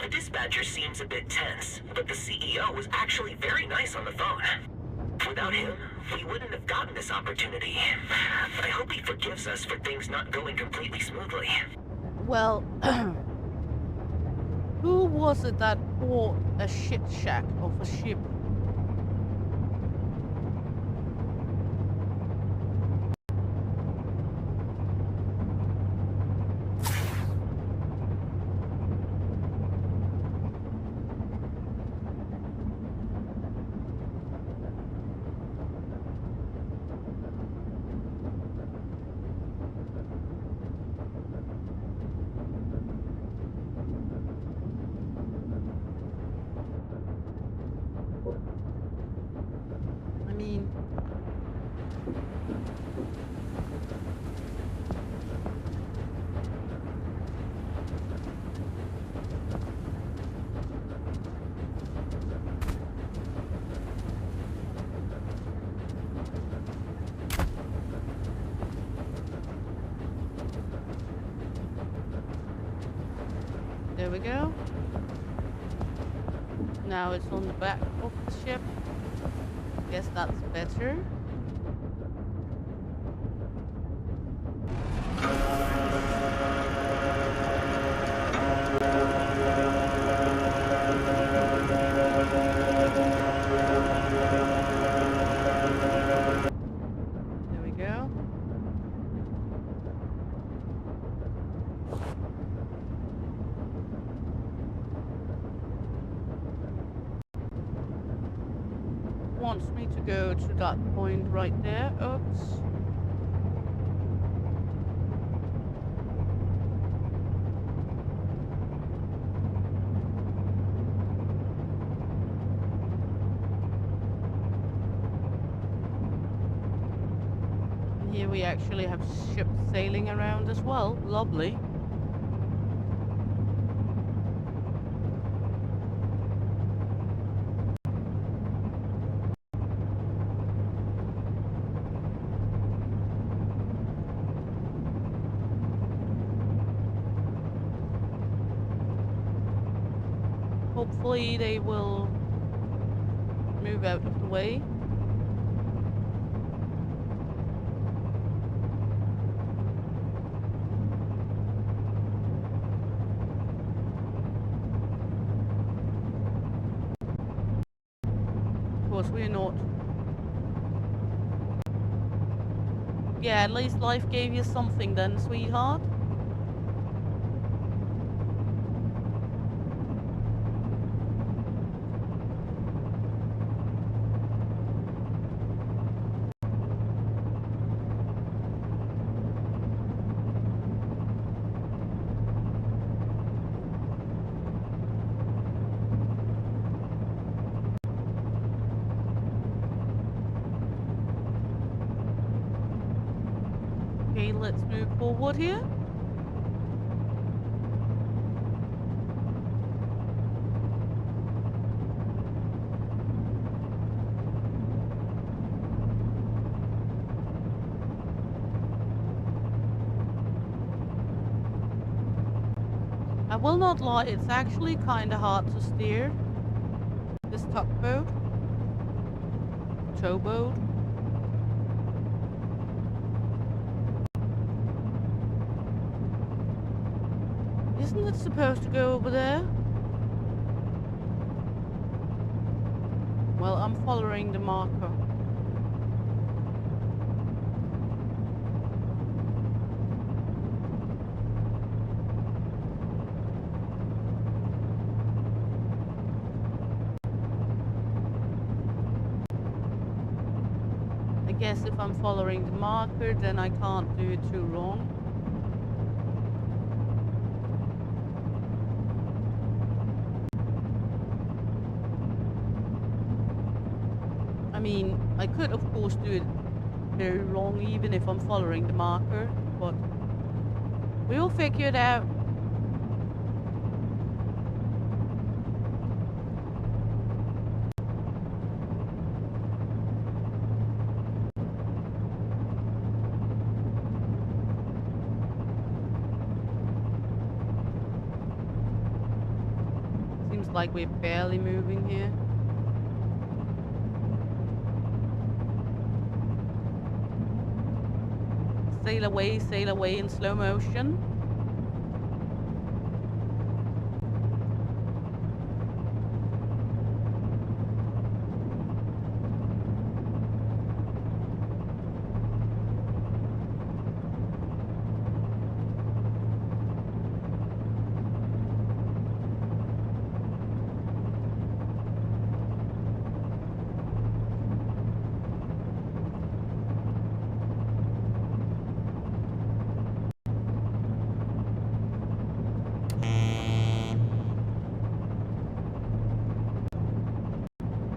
The dispatcher seems a bit tense, but the CEO was actually very nice on the phone. Without him, we wouldn't have gotten this opportunity. I hope he forgives us for things not going completely smoothly. Well, who was it that bought a shit shack of a ship? I mean, there we go. Now it's on the back of the ship. Guess that's better. wants me to go to that point right there. Oops. And here we actually have ships sailing around as well. Lovely. Hopefully they will move out of the way. Of course we're not. Yeah, at least life gave you something then, sweetheart. Okay, let's move forward here. I will not lie, it's actually kinda hard to steer this tugboat. Towboat. Isn't it supposed to go over there? Well, I'm following the marker. I guess if I'm following the marker, then I can't do it too wrong. I mean, I could of course do it very wrong even if I'm following the marker, but we'll figure it out. Seems like we're barely moving here. Sail away in slow motion.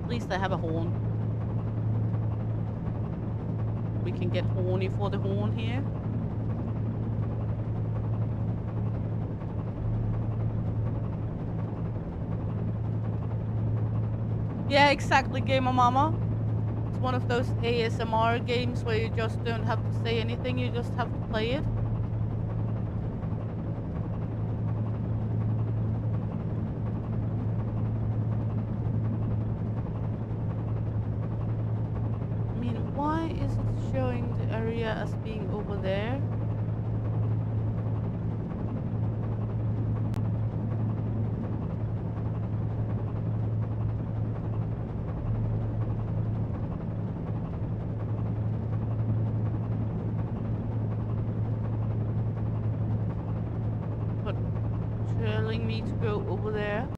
At least I have a horn. We can get horny for the horn here. Yeah, exactly, Gamer Mama. It's one of those ASMR games where you just don't have to say anything, you just have to play it. Why is it showing the area as being over there? But telling me to go over there.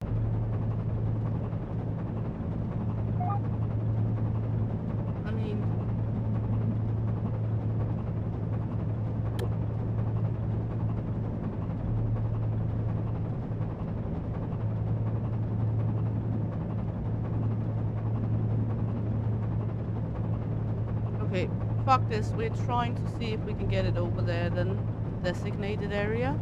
fuck this. We're trying to see if we can get it over there then. Designated area.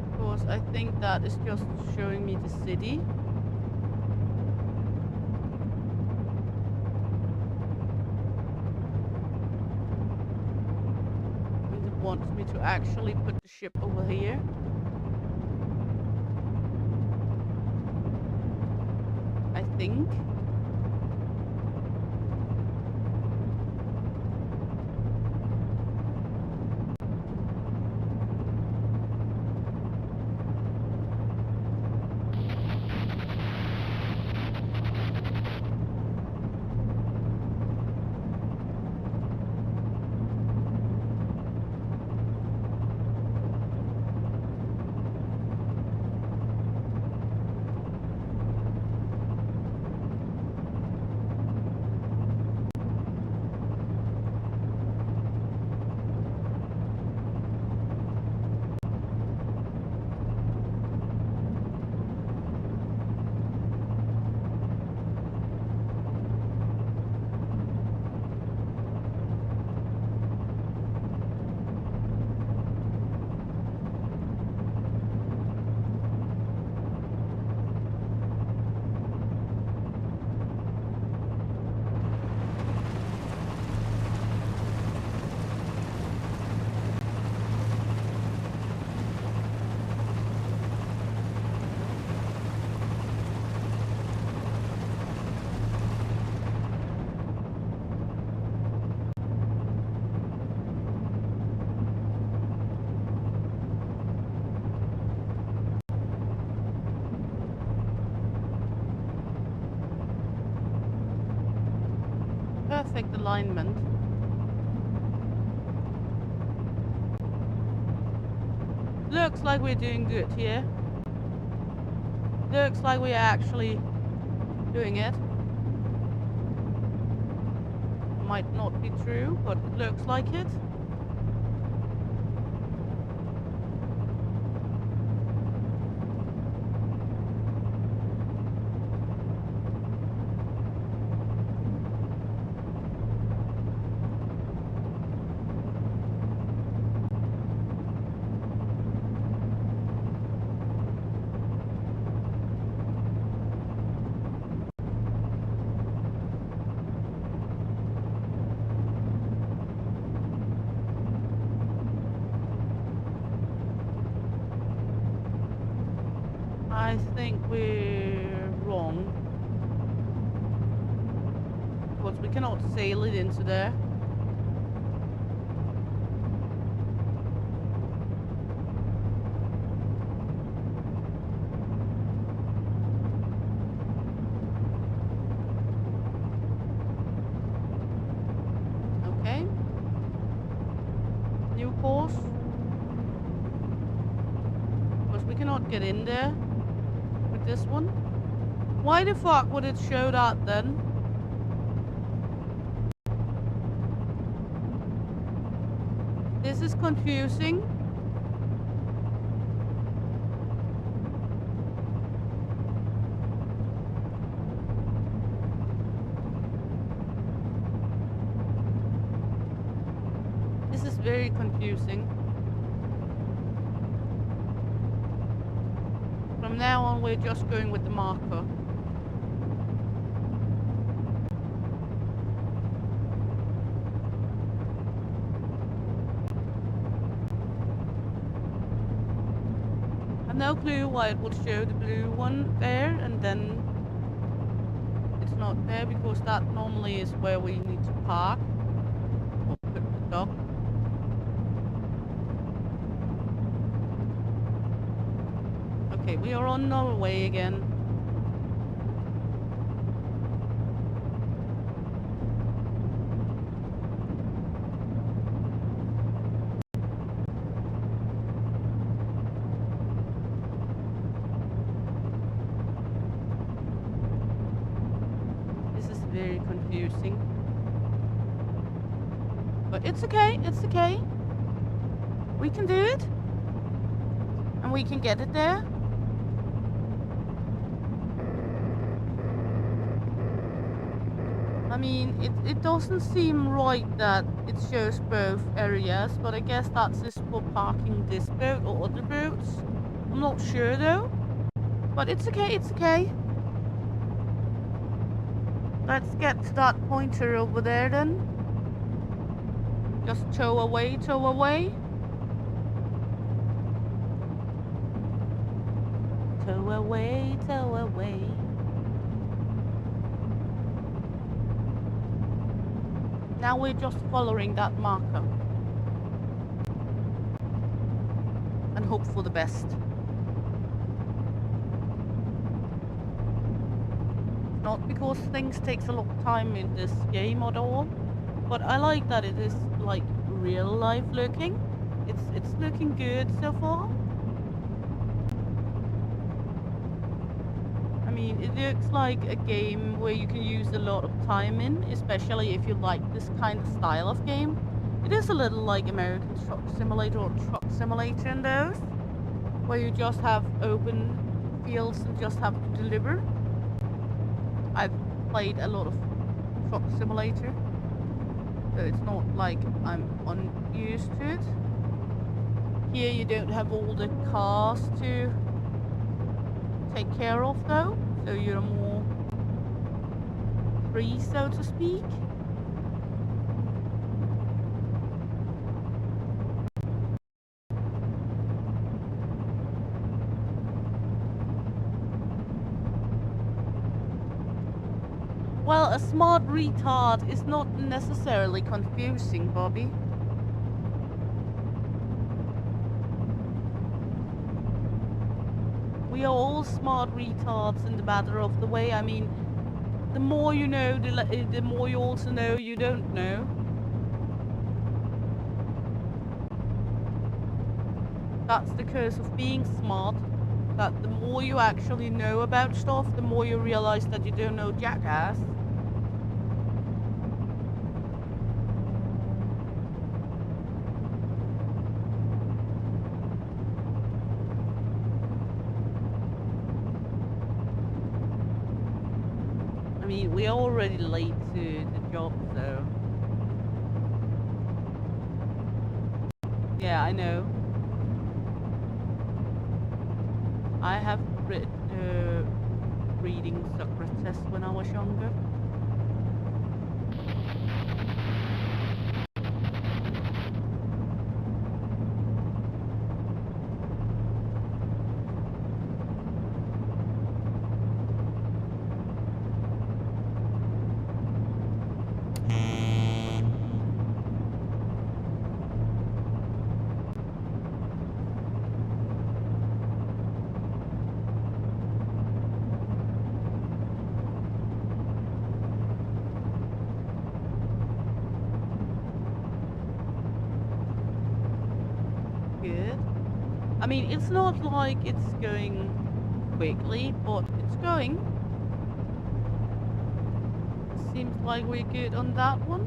Of course, I think that is just showing me the city. And it wants me to actually put the ship over here. I think. Perfect alignment. Looks like we're doing good here. Looks like we're actually doing it. Might not be true, but it looks like it. I think we're wrong. Of course, we cannot sail it into there. Okay. New course. Of course, we cannot get in there. This one? Why the fuck would it show that then? This is confusing. This is very confusing. From now on, we're just going with the marker. I have no clue why it would show the blue one there and then it's not there, because that normally is where we need to park or put the dock. Okay, we are on Norway again. This is very confusing. But it's okay, it's okay. We can do it. And we can get it there. I mean, it doesn't seem right that it shows both areas, but I guess that's just for parking this boat or other boats. I'm not sure though, but it's okay, it's okay. Let's get to that pointer over there then. Just tow away, tow away. Tow away, tow away. Now we're just following that marker. And hope for the best. Not because things takes a lot of time in this game at all, but I like that it is like real life looking. It's looking good so far. I mean, it looks like a game where you can use a lot of time in, especially if you like this kind of style of game. It is a little like American Truck Simulator or Truck Simulator in those, where you just have open fields and just have to deliver. I've played a lot of Truck Simulator, so it's not like I'm unused to it. Here you don't have all the cars to take care of though, so you're more free, so to speak. Well, a smart retard is not necessarily confusing, Bobby. We are all smart retards in the matter of the way. I mean, the more you know, the more you also know you don't know. That's the curse of being smart. That the more you actually know about stuff, the more you realize that you don't know jackass. I mean, we're already late to the job, so... Yeah, I know. I have reading Socrates when I was younger. Good. I mean, it's not like it's going quickly, but it's going. Seems like we're good on that one.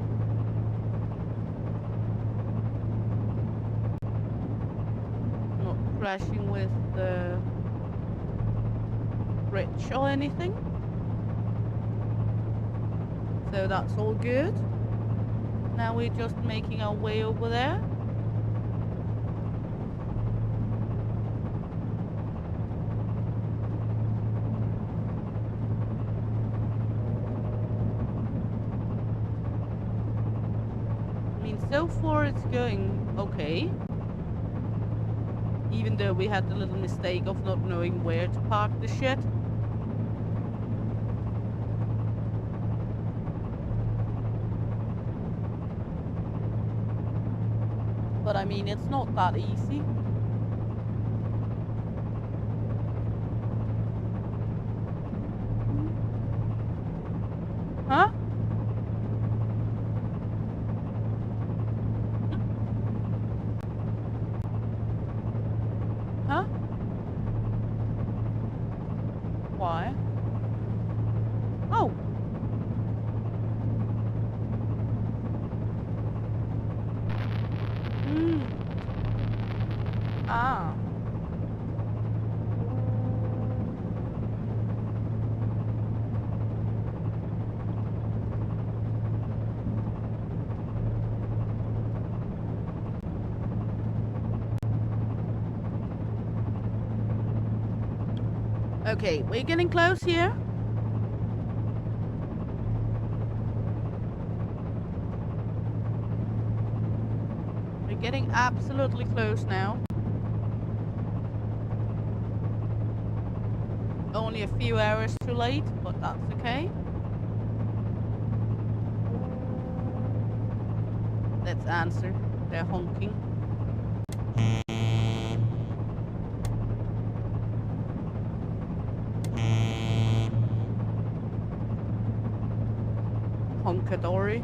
Not crashing with the bridge or anything. So that's all good. Now we're just making our way over there. So far it's going okay, even though we had the little mistake of not knowing where to park the shit. But I mean, it's not that easy. Huh? Huh? Why? Oh. Ah. Okay, we're getting close here. We're getting absolutely close now. Only a few hours too late, but that's okay. Let's answer. They're honking. Honkadori.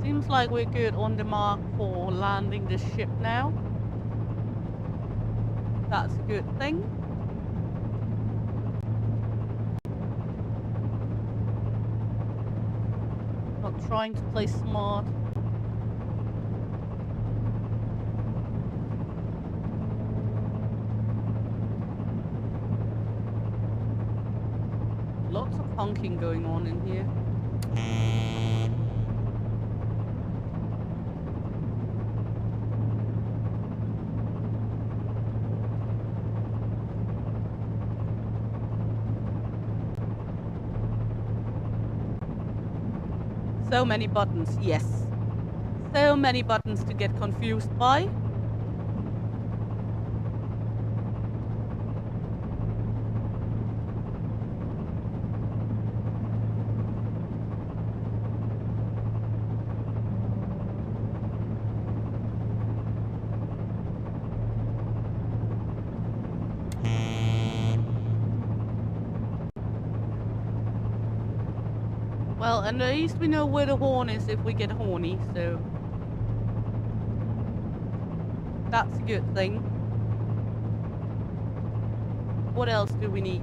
Seems like we're good on the mark for landing the ship now. That's a good thing. Not trying to play smart. Lots of honking going on in here. So many buttons, yes. So many buttons to get confused by. Well, and at least we know where the horn is if we get horny, so that's a good thing. What else do we need?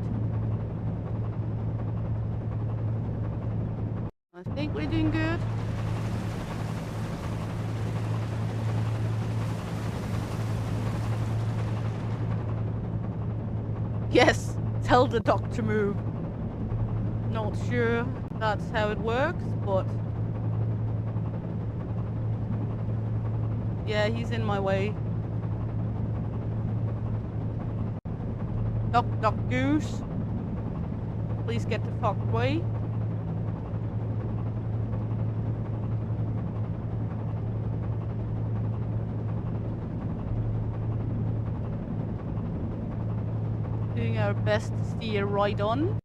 I think we're doing good. Yes, tell the dock to move. Not sure that's how it works, but yeah, he's in my way. Duck, duck, goose. Please get the fuck away. Doing our best to steer right on.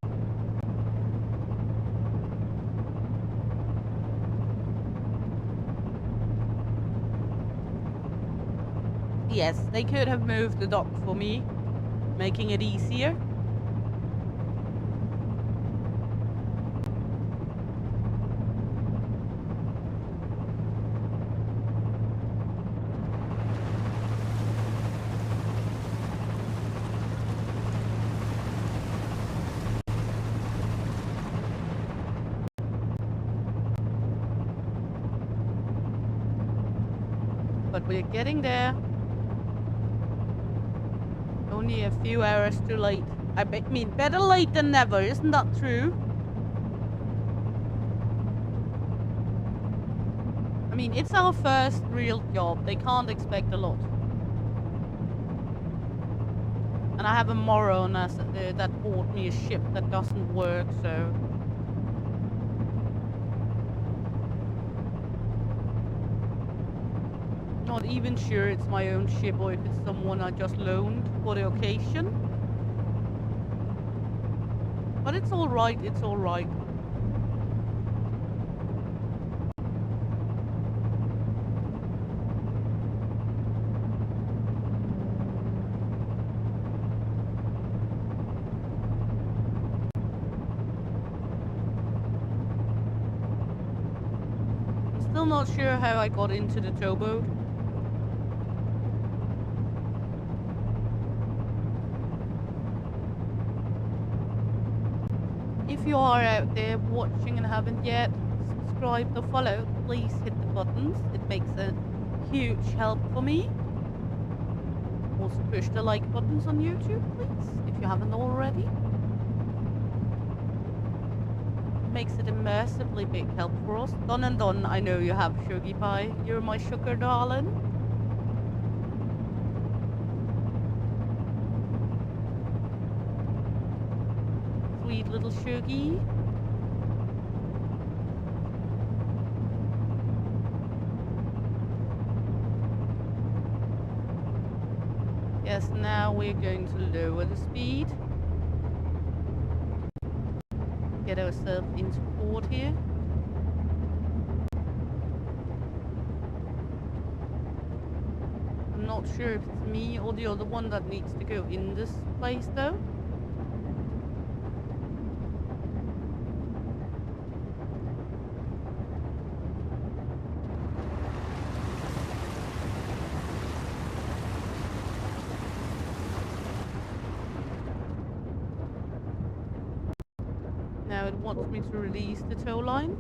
Yes, they could have moved the dock for me, making it easier. But we're getting there. Only a few hours too late. I mean, better late than never, isn't that true? I mean, it's our first real job. They can't expect a lot. And I have a moron that bought me a ship that doesn't work, so... Not even sure it's my own ship or if it's someone I just loaned for the occasion. But it's alright, it's alright. I'm still not sure how I got into the towboat. If you are out there watching and haven't yet subscribed or followed, please hit the buttons. It makes a huge help for me. Also push the like buttons on YouTube, please, if you haven't already. makes it immersively big help for us. Don and Don, I know you have Sugar Pie. You're my sugar darling. Sweet little Shuggy. Yes, now we're going to lower the speed. Get ourselves into port here. I'm not sure if it's me or the other one that needs to go in this place though. Now it wants me to release the tow line.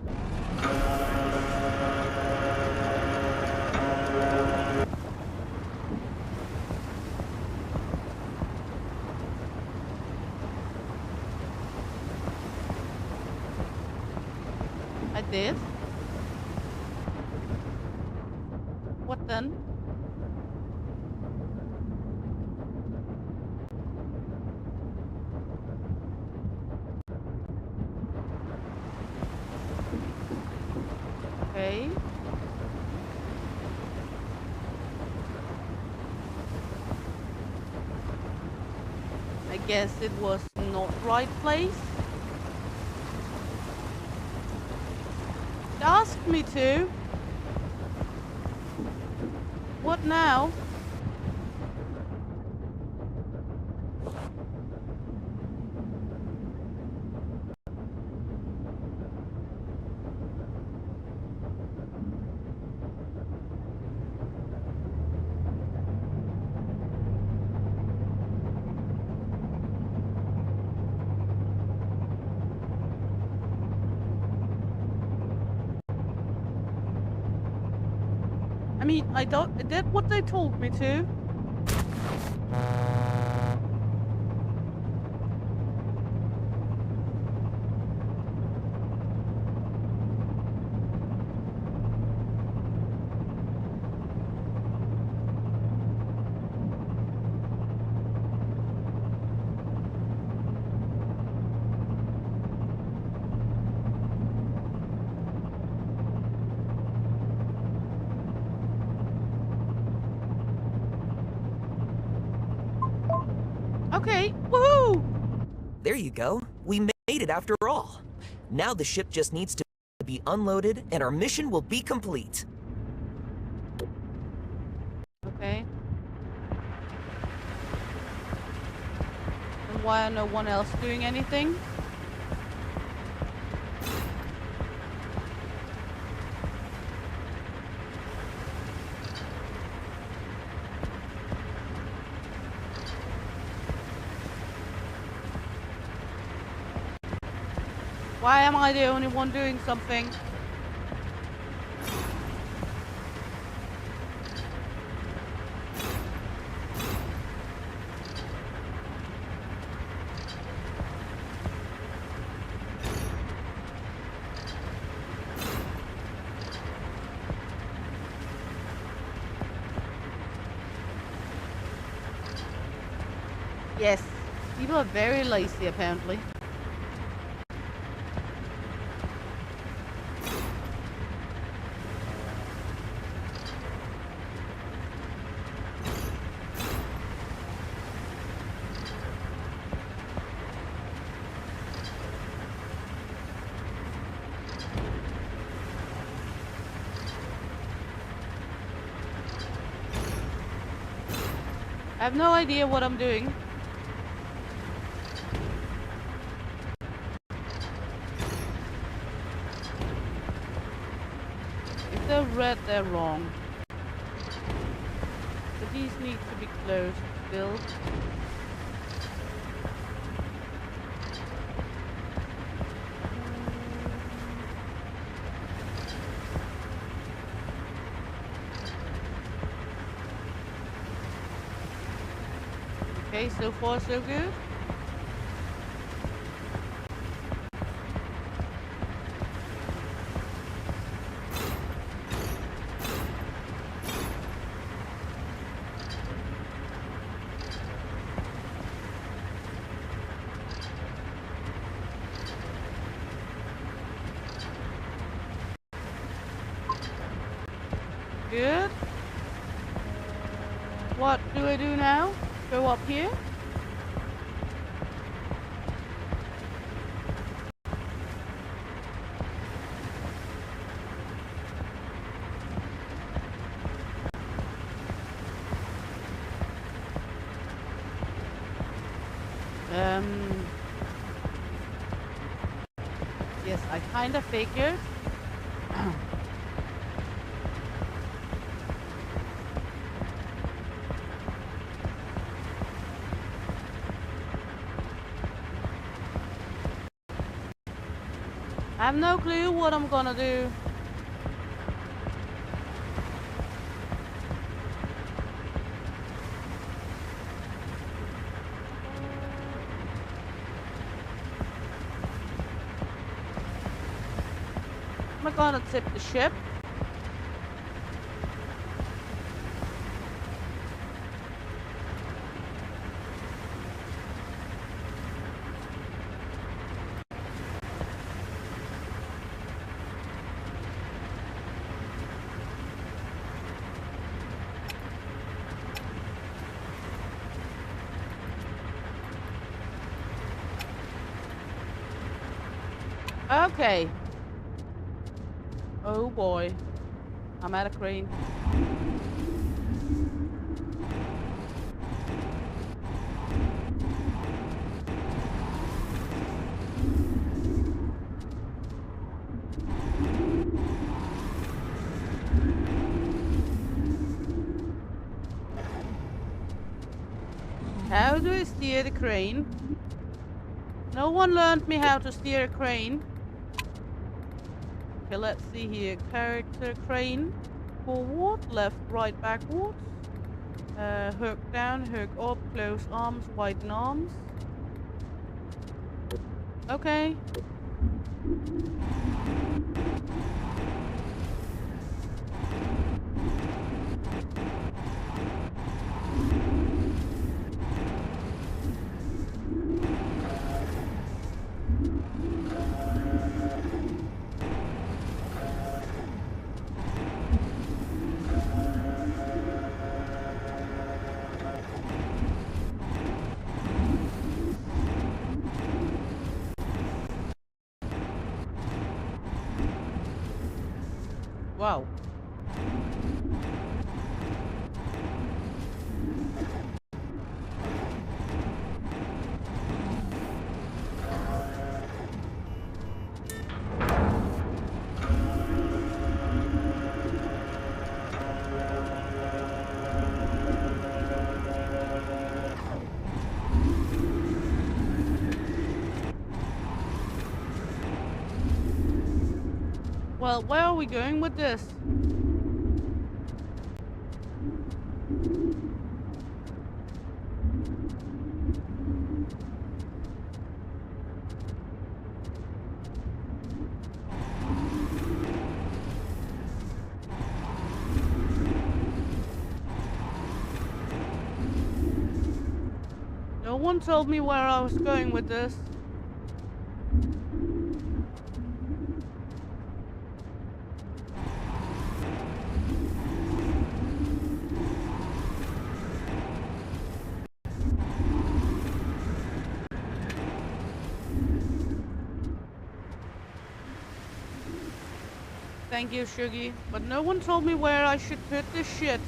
I did. What then? Okay. I guess it was not right place. It asked me to. What now? I mean, I did what they told me to. Okay, woohoo! There you go. We made it after all. Now the ship just needs to be unloaded and our mission will be complete. Okay. And why are no one else doing anything? Why am I the only one doing something? Yes, people are very lazy apparently. I have no idea what I'm doing. If they're red, they're wrong. So these need to be closed still. Okay, so far so good. What do I do now? Go up here? Yes, I kind of figured. I have no clue what I'm gonna do. Am I gonna tip the ship? Okay. Oh boy. I'm at a crane. How do I steer the crane? No one learned me how to steer a crane. Okay, let's see here. Character crane. Forward, left, right, backwards. Hook down, hook up, close arms, widen arms. Okay. Wow. Well, where are we going with this? No one told me where I was going with this. Thank you, Shuggy, but no one told me where I should put this shit.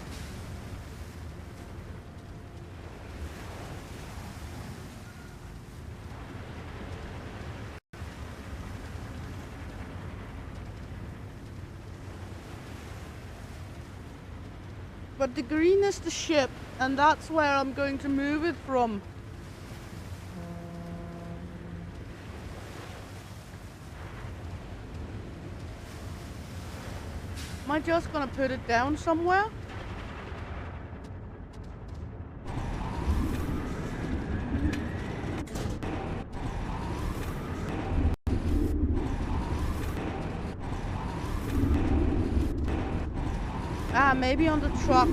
But the green is the ship, and that's where I'm going to move it from. Am I just gonna put it down somewhere? Ah, maybe on the truck.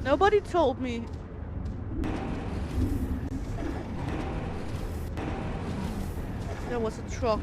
Nobody told me. There was a truck.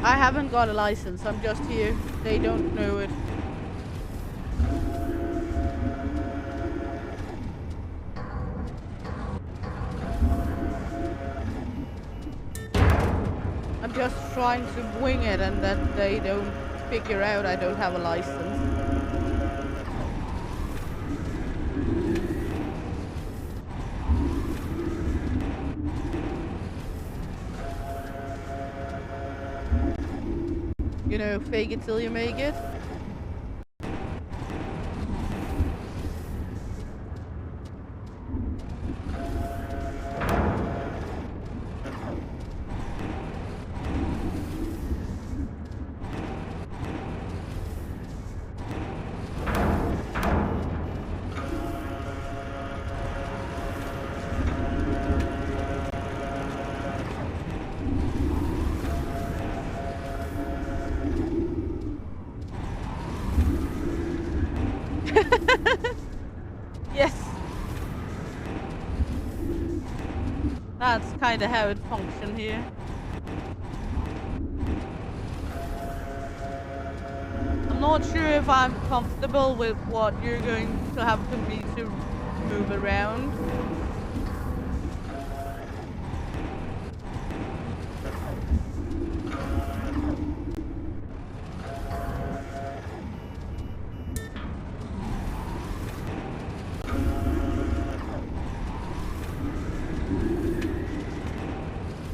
I haven't got a license, I'm just here. They don't know it. I'm just trying to wing it and that they don't figure out I don't have a license. You know, fake it till you make it. Yes. That's kind of how it functions here. I'm not sure if I'm comfortable with what you're going to have to me to move around.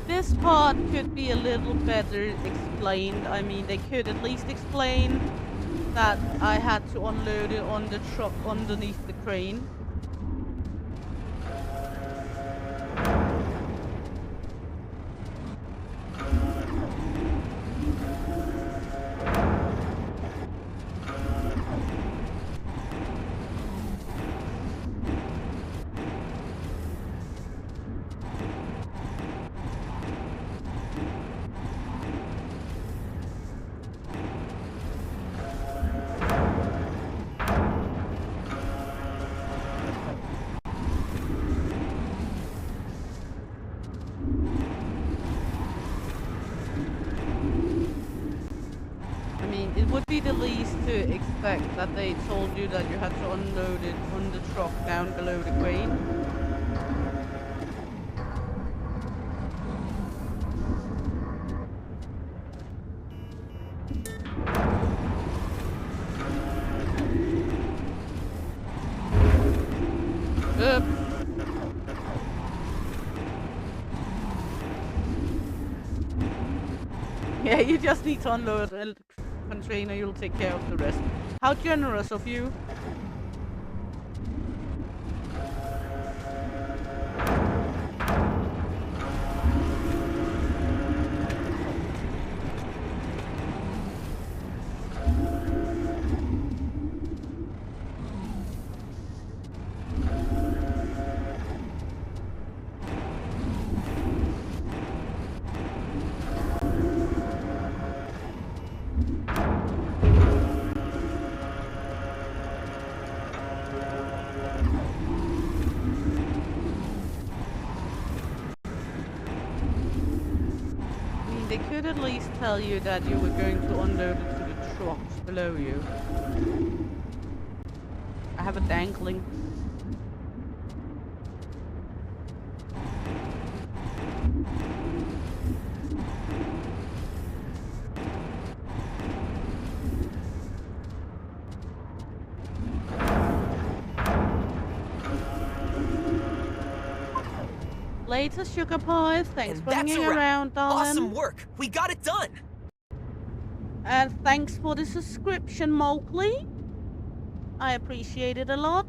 This part could be a little better explained. I mean, they could at least explain that I had to unload it on the truck underneath the crane. It would be the least to expect that they told you that you had to unload it on the truck down below the crane. Yeah, you just need to unload a container, you'll take care of the rest. How generous of you. They could at least tell you that you were going to unload it to the trucks below you. I have a dangling. Later, sugar pies. Thanks for hanging around, darling. Awesome work. We got it done. And thanks for the subscription, Mowgli. I appreciate it a lot.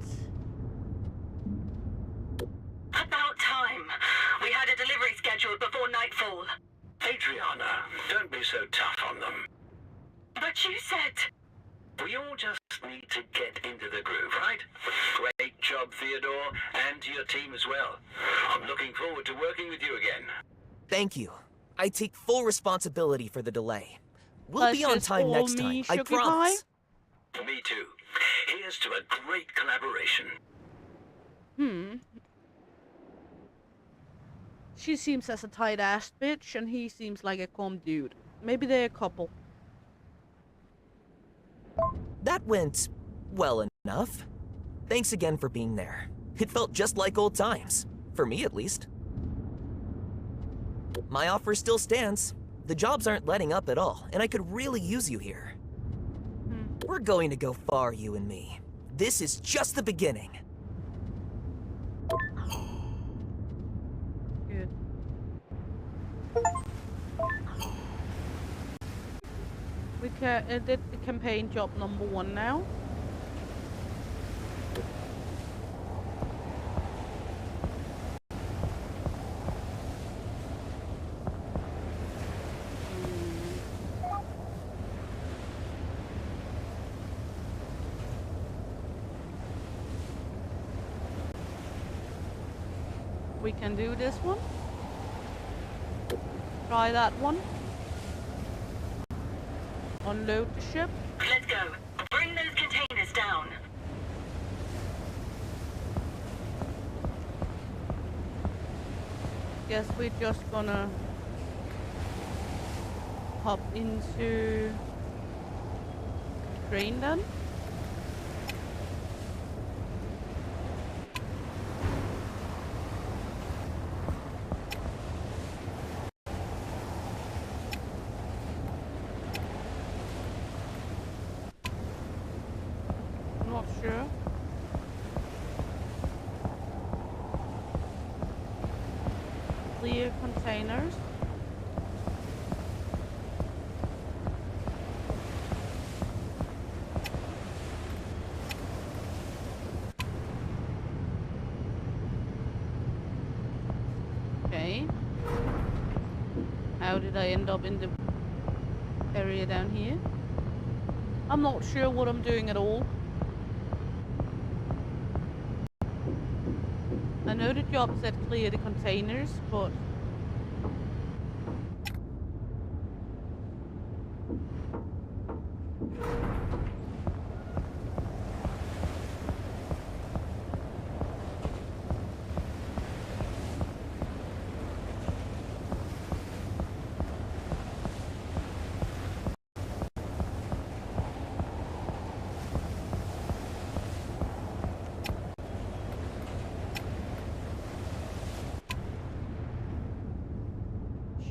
About time. We had a delivery scheduled before nightfall. full. Adriana, don't be so tough on them. But you said... We all just need to get into the groove, right? Great job, Theodore, and to your team as well. I'm looking forward to working with you again. Thank you. I take full responsibility for the delay. We'll That's be on just time all next me, time, I Sugar promise. Me too. Here's to a great collaboration. She seems as a tight-ass bitch, and he seems like a calm dude. Maybe they're a couple. That went well enough. Thanks again for being there. It felt just like old times. For me, at least. My offer still stands. The jobs aren't letting up at all, and I could really use you here. We're going to go far, you and me. This is just the beginning. Good. We did the campaign job number 1 now. We can do this one. Try that one. Unload the ship. Let's go. Bring those containers down. Guess we're just gonna hop into train then. Not sure. Clear containers. Okay. How did I end up in the area down here? I'm not sure what I'm doing at all. I know the job said clear the containers, but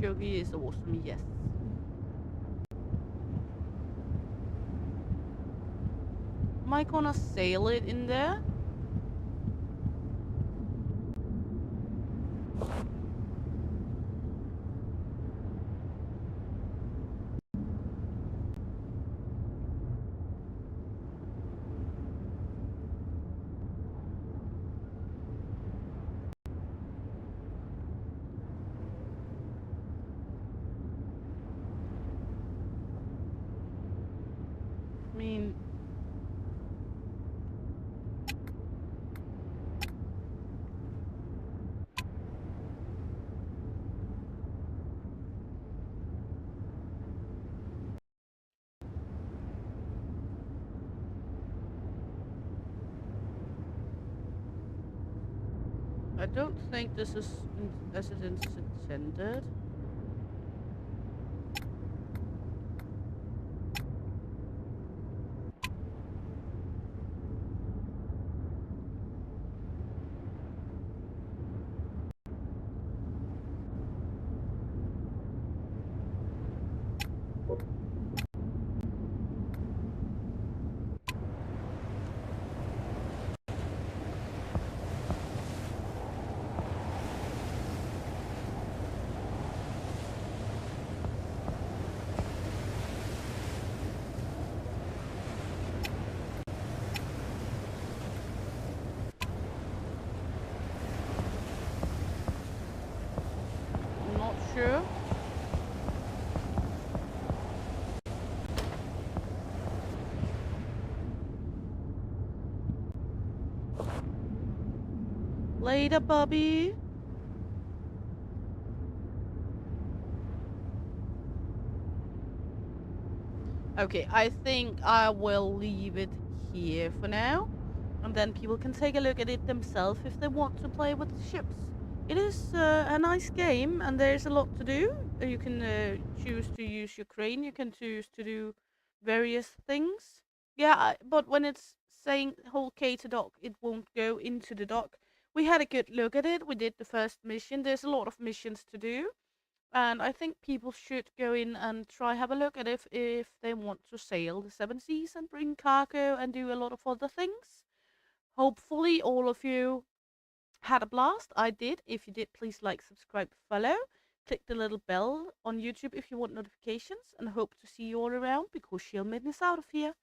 Shogi is awesome, yes. Am I gonna sail it in there? I mean, I don't think this is as it is intended. Sure. Later, Bobby. Okay, I think I will leave it here for now. And then people can take a look at it themselves if they want to play with the ships. It is a nice game, and there's a lot to do. You can choose to use your crane. You can choose to do various things. Yeah, but when it's saying hold K to dock, it won't go into the dock. We had a good look at it. We did the first mission. There's a lot of missions to do. And I think people should go in and try have a look at it if they want to sail the seven seas and bring cargo and do a lot of other things. Hopefully all of you had a blast. I did. If you did, please like, subscribe, follow. Click the little bell on YouTube if you want notifications, and hope to see you all around because you'll meet us out of here.